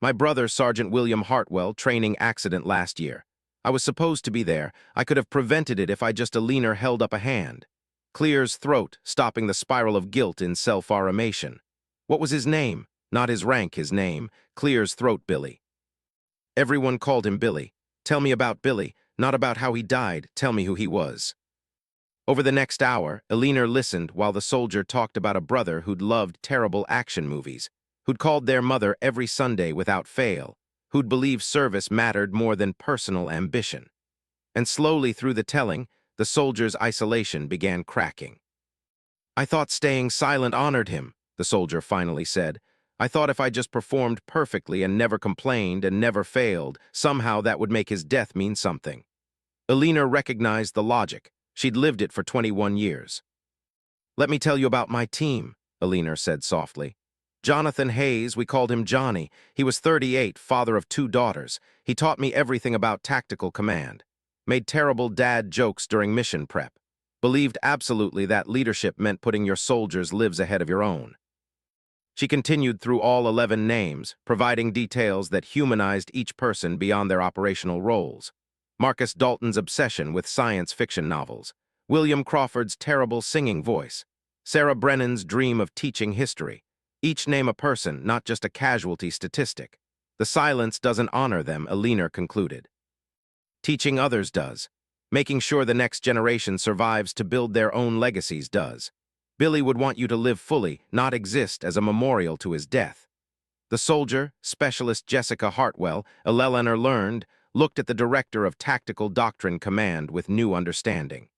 My brother, Sergeant William Hartwell, training accident last year. I was supposed to be there. I could have prevented it if I just a leaner held up a hand. Clears throat, stopping the spiral of guilt in self-armation. What was his name? Not his rank, his name. Clears throat Billy. Everyone called him Billy. Tell me about Billy, not about how he died. Tell me who he was. Over the next hour, Eleanor listened while the soldier talked about a brother who'd loved terrible action movies, who'd called their mother every Sunday without fail, who'd believed service mattered more than personal ambition. And slowly through the telling, the soldier's isolation began cracking. I thought staying silent honored him, the soldier finally said. I thought if I just performed perfectly and never complained and never failed, somehow that would make his death mean something. Eleanor recognized the logic. She'd lived it for 21 years. Let me tell you about my team, Eleanor said softly. Jonathan Hayes, we called him Johnny. He was 38, father of 2 daughters. He taught me everything about tactical command. Made terrible dad jokes during mission prep. Believed absolutely that leadership meant putting your soldiers' lives ahead of your own. She continued through all 11 names, providing details that humanized each person beyond their operational roles. Marcus Dalton's obsession with science fiction novels, William Crawford's terrible singing voice, Sarah Brennan's dream of teaching history. Each name a person, not just a casualty statistic. The silence doesn't honor them, Eleanor concluded. Teaching others does. Making sure the next generation survives to build their own legacies does. Billy would want you to live fully, not exist as a memorial to his death. The soldier, Specialist Jessica Hartwell, Eleanor learned, looked at the director of Tactical Doctrine Command with new understanding.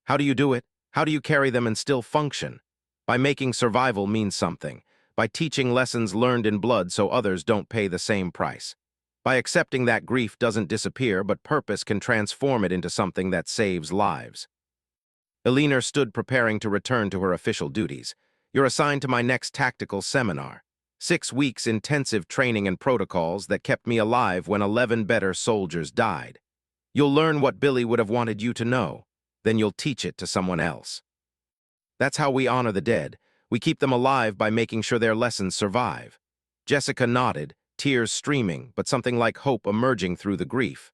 How do you do it? How do you carry them and still function? By making survival mean something. By teaching lessons learned in blood so others don't pay the same price. By accepting that grief doesn't disappear, but purpose can transform it into something that saves lives. Eleanor stood preparing to return to her official duties. You're assigned to my next tactical seminar. 6 weeks intensive training and protocols that kept me alive when 11 better soldiers died. You'll learn what Billy would have wanted you to know. Then you'll teach it to someone else. That's how we honor the dead. We keep them alive by making sure their lessons survive. Jessica nodded, tears streaming, but something like hope emerging through the grief.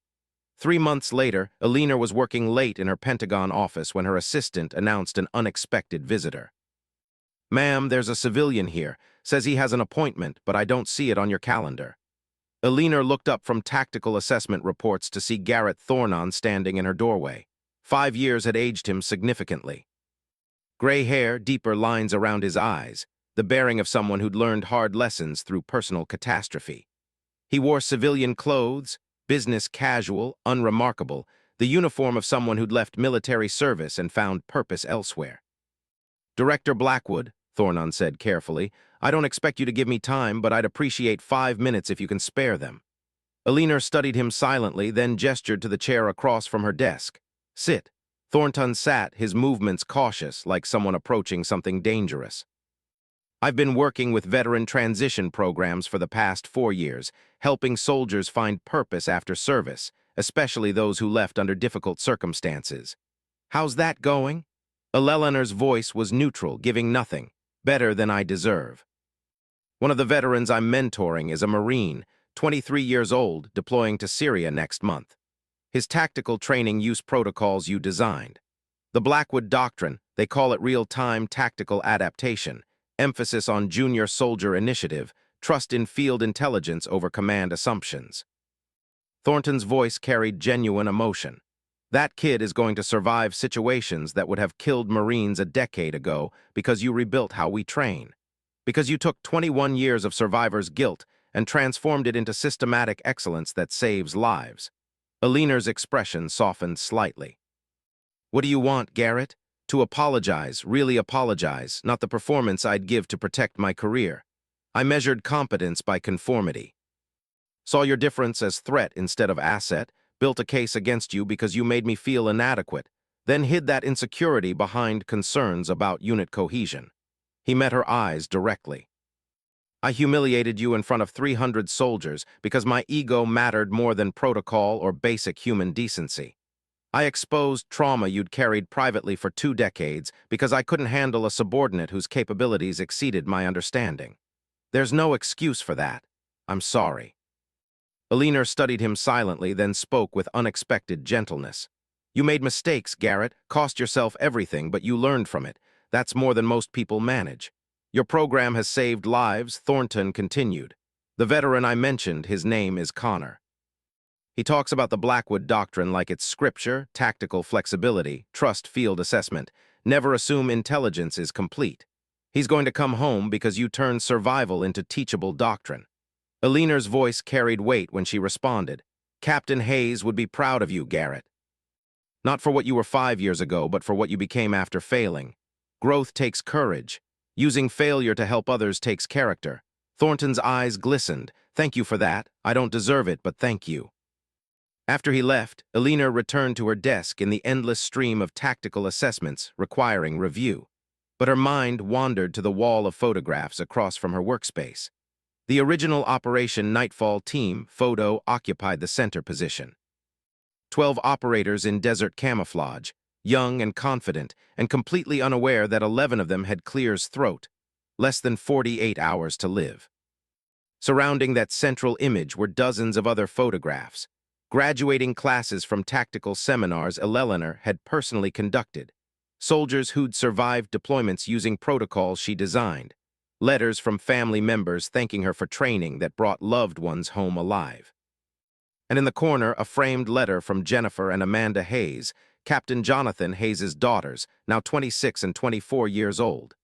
3 months later, Eleanor was working late in her Pentagon office when her assistant announced an unexpected visitor. Ma'am, there's a civilian here. Says he has an appointment, but I don't see it on your calendar. Eleanor looked up from tactical assessment reports to see Garrett Thornon standing in her doorway. 5 years had aged him significantly. Gray hair, deeper lines around his eyes, the bearing of someone who'd learned hard lessons through personal catastrophe. He wore civilian clothes, business casual, unremarkable, the uniform of someone who'd left military service and found purpose elsewhere. Director Blackwood, Thornon said carefully, I don't expect you to give me time, but I'd appreciate 5 minutes if you can spare them. Eleanor studied him silently, then gestured to the chair across from her desk. Sit. Thornton sat, his movements cautious, like someone approaching something dangerous. I've been working with veteran transition programs for the past 4 years, helping soldiers find purpose after service, especially those who left under difficult circumstances. How's that going? Eleanor's voice was neutral, giving nothing. Better than I deserve. One of the veterans I'm mentoring is a Marine, 23 years old, deploying to Syria next month. His tactical training use protocols you designed. The Blackwood Doctrine, they call it real-time tactical adaptation, emphasis on junior soldier initiative, trust in field intelligence over command assumptions. Thornton's voice carried genuine emotion. That kid is going to survive situations that would have killed Marines a decade ago because you rebuilt how we train. Because you took 21 years of survivor's guilt and transformed it into systematic excellence that saves lives. Eleanor's expression softened slightly. What do you want, Garrett? To apologize, really apologize, not the performance I'd give to protect my career. I measured competence by conformity. Saw your difference as threat instead of asset, built a case against you because you made me feel inadequate, then hid that insecurity behind concerns about unit cohesion. He met her eyes directly. I humiliated you in front of 300 soldiers because my ego mattered more than protocol or basic human decency. I exposed trauma you'd carried privately for 2 decades because I couldn't handle a subordinate whose capabilities exceeded my understanding. There's no excuse for that. I'm sorry. Aliner studied him silently, then spoke with unexpected gentleness. You made mistakes, Garrett, cost yourself everything, but you learned from it. That's more than most people manage. Your program has saved lives, Thornton continued. The veteran I mentioned, his name is Connor. He talks about the Blackwood Doctrine like it's scripture, tactical flexibility, trust field assessment. Never assume intelligence is complete. He's going to come home because you turned survival into teachable doctrine. Aliner's voice carried weight when she responded. Captain Hayes would be proud of you, Garrett. Not for what you were 5 years ago, but for what you became after failing. Growth takes courage. Using failure to help others takes character. Thornton's eyes glistened. Thank you for that. I don't deserve it, but thank you. After he left, Aliner returned to her desk in the endless stream of tactical assessments requiring review. But her mind wandered to the wall of photographs across from her workspace. The original Operation Nightfall team photo occupied the center position. 12 operators in desert camouflage, young and confident, and completely unaware that 11 of them had Clear's throat. Less than 48 hours to live. Surrounding that central image were dozens of other photographs. Graduating classes from tactical seminars Eleanor had personally conducted. Soldiers who'd survived deployments using protocols she designed. Letters from family members thanking her for training that brought loved ones home alive. And in the corner, a framed letter from Jennifer and Amanda Hayes, Captain Jonathan Hayes's daughters, now 26 and 24 years old.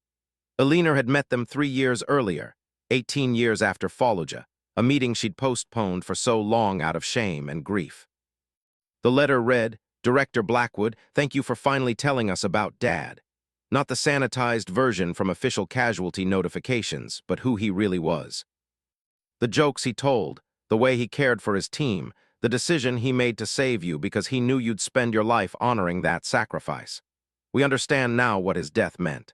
Aliner had met them 3 years earlier, 18 years after Fallujah, a meeting she'd postponed for so long out of shame and grief. The letter read, Director Blackwood, thank you for finally telling us about Dad. Not the sanitized version from official casualty notifications, but who he really was. The jokes he told, the way he cared for his team, the decision he made to save you because he knew you'd spend your life honoring that sacrifice. We understand now what his death meant.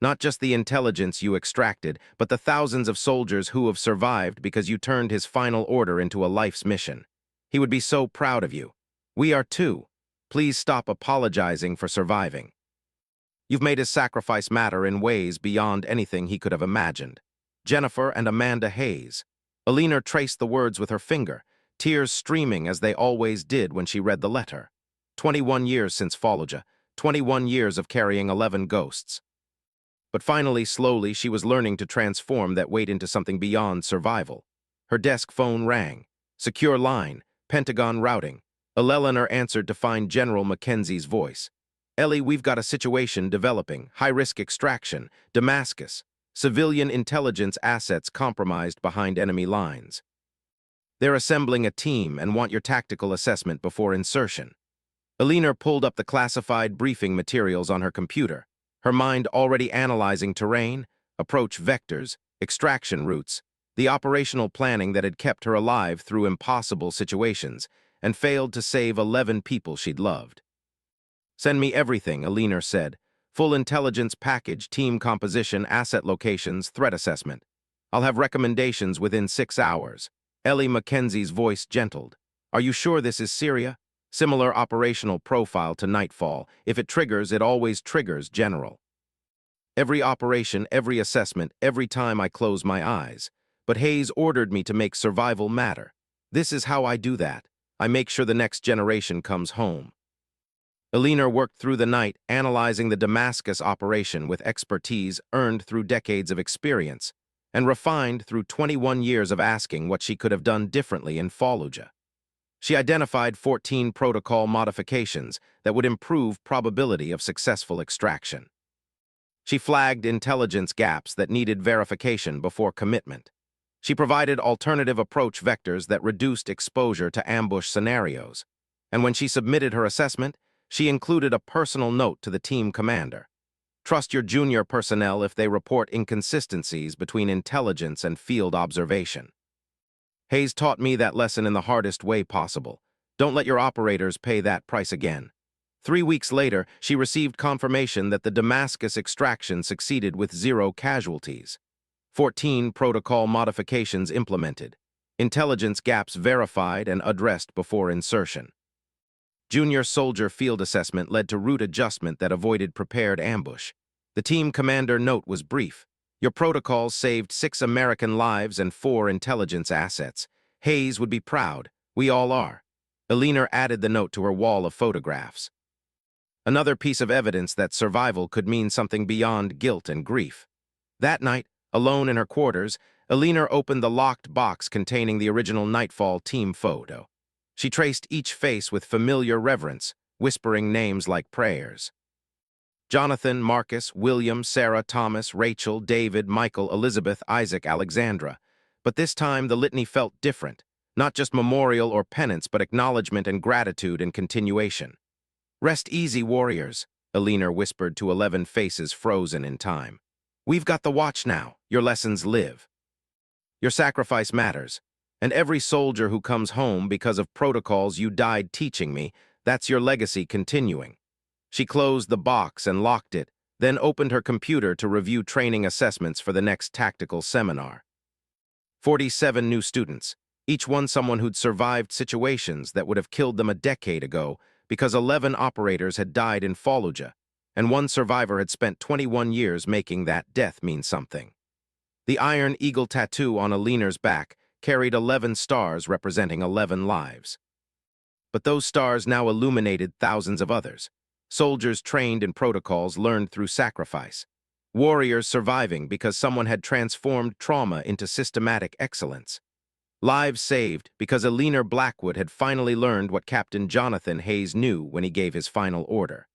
Not just the intelligence you extracted, but the thousands of soldiers who have survived because you turned his final order into a life's mission. He would be so proud of you. We are too. Please stop apologizing for surviving. You've made his sacrifice matter in ways beyond anything he could have imagined. Jennifer and Amanda Hayes. Aliner traced the words with her finger, tears streaming as they always did when she read the letter. 21 years since Fallujah, 21 years of carrying 11 ghosts. But finally, slowly, she was learning to transform that weight into something beyond survival. Her desk phone rang. Secure line, Pentagon routing. Eleanor answered to find General Mackenzie's voice. Ellie, we've got a situation developing, high-risk extraction, Damascus, civilian intelligence assets compromised behind enemy lines. They're assembling a team and want your tactical assessment before insertion. Aliner pulled up the classified briefing materials on her computer, her mind already analyzing terrain, approach vectors, extraction routes, the operational planning that had kept her alive through impossible situations and failed to save 11 people she'd loved. Send me everything, Aliner said. Full intelligence package, team composition, asset locations, threat assessment. I'll have recommendations within 6 hours. Ellie Mackenzie's voice gentled. Are you sure this is Syria? Similar operational profile to Nightfall. If it triggers, it always triggers, General. Every operation, every assessment, every time I close my eyes. But Hayes ordered me to make survival matter. This is how I do that. I make sure the next generation comes home. Aliner worked through the night, analyzing the Damascus operation with expertise earned through decades of experience, and refined through 21 years of asking what she could have done differently in Fallujah. She identified 14 protocol modifications that would improve probability of successful extraction. She flagged intelligence gaps that needed verification before commitment. She provided alternative approach vectors that reduced exposure to ambush scenarios. And when she submitted her assessment, she included a personal note to the team commander. Trust your junior personnel if they report inconsistencies between intelligence and field observation. Hayes taught me that lesson in the hardest way possible. Don't let your operators pay that price again. 3 weeks later, she received confirmation that the Damascus extraction succeeded with 0 casualties. 14 protocol modifications implemented. Intelligence gaps verified and addressed before insertion. Junior soldier field assessment led to route adjustment that avoided prepared ambush. The team commander note was brief. Your protocols saved 6 American lives and 4 intelligence assets. Hayes would be proud. We all are. Alina added the note to her wall of photographs. Another piece of evidence that survival could mean something beyond guilt and grief. That night, alone in her quarters, Alina opened the locked box containing the original Nightfall team photo. She traced each face with familiar reverence, whispering names like prayers. Jonathan, Marcus, William, Sarah, Thomas, Rachel, David, Michael, Elizabeth, Isaac, Alexandra. But this time the litany felt different. Not just memorial or penance, but acknowledgement and gratitude and continuation. Rest easy, warriors, Alina whispered to 11 faces frozen in time. We've got the watch now. Your lessons live. Your sacrifice matters. And every soldier who comes home because of protocols you died teaching me, that's your legacy continuing. She closed the box and locked it, then opened her computer to review training assessments for the next tactical seminar. 47 new students, each one someone who'd survived situations that would have killed them a decade ago because 11 operators had died in Fallujah, and one survivor had spent 21 years making that death mean something. The Iron Eagle tattoo on Alina's back carried 11 stars representing 11 lives. But those stars now illuminated thousands of others. Soldiers trained in protocols learned through sacrifice. Warriors surviving because someone had transformed trauma into systematic excellence. Lives saved because Alina Blackwood had finally learned what Captain Jonathan Hayes knew when he gave his final order.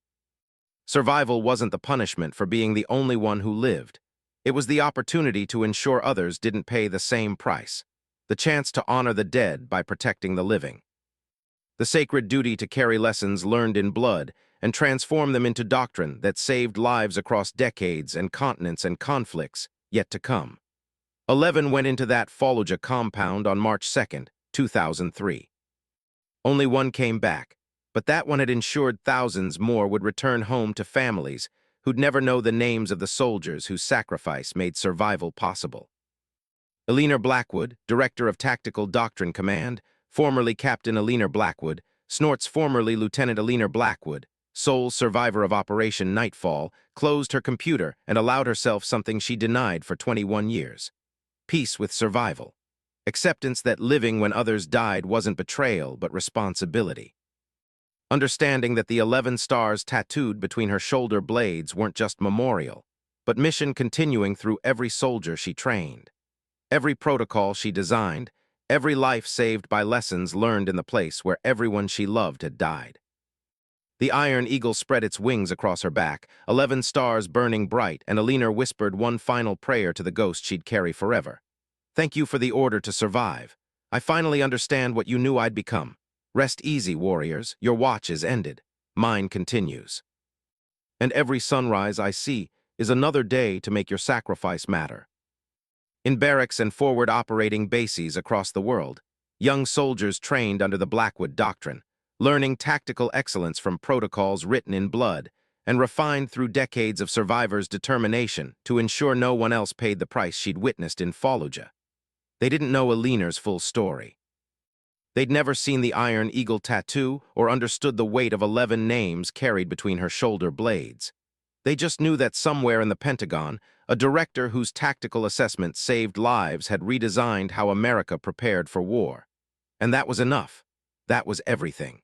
Survival wasn't the punishment for being the only one who lived. It was the opportunity to ensure others didn't pay the same price. The chance to honor the dead by protecting the living. The sacred duty to carry lessons learned in blood and transform them into doctrine that saved lives across decades and continents and conflicts yet to come. 11 went into that Fallujah compound on March 2nd, 2003. Only one came back, but that one had ensured thousands more would return home to families who'd never know the names of the soldiers whose sacrifice made survival possible. Alina Blackwood, Director of Tactical Doctrine Command, formerly Captain Alina Blackwood, Snort's formerly Lieutenant Alina Blackwood, sole survivor of Operation Nightfall, closed her computer and allowed herself something she denied for 21 years. Peace with survival. Acceptance that living when others died wasn't betrayal but responsibility. Understanding that the 11 stars tattooed between her shoulder blades weren't just memorial, but mission continuing through every soldier she trained. Every protocol she designed, every life saved by lessons learned in the place where everyone she loved had died. The Iron Eagle spread its wings across her back, 11 stars burning bright, and Alina whispered one final prayer to the ghost she'd carry forever. Thank you for the order to survive. I finally understand what you knew I'd become. Rest easy, warriors. Your watch is ended. Mine continues. And every sunrise I see is another day to make your sacrifice matter. In barracks and forward operating bases across the world, young soldiers trained under the Blackwood Doctrine, learning tactical excellence from protocols written in blood and refined through decades of survivors' determination to ensure no one else paid the price she'd witnessed in Fallujah. They didn't know Alina's full story. They'd never seen the Iron Eagle tattoo or understood the weight of 11 names carried between her shoulder blades. They just knew that somewhere in the Pentagon, a director whose tactical assessment saved lives had redesigned how America prepared for war. And that was enough. That was everything.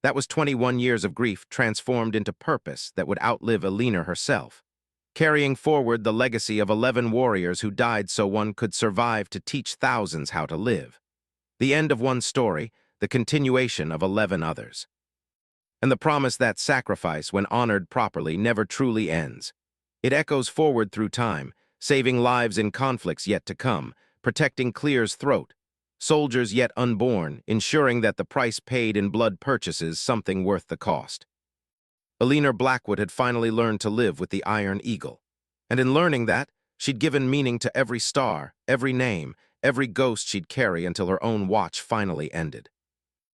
That was 21 years of grief transformed into purpose that would outlive Alina herself, carrying forward the legacy of 11 warriors who died so one could survive to teach thousands how to live. The end of one story, the continuation of 11 others. And the promise that sacrifice, when honored properly, never truly ends. It echoes forward through time, saving lives in conflicts yet to come, protecting Clear's throat, soldiers yet unborn, ensuring that the price paid in blood purchases something worth the cost. Alina Blackwood had finally learned to live with the Iron Eagle. And in learning that, she'd given meaning to every star, every name, every ghost she'd carry until her own watch finally ended.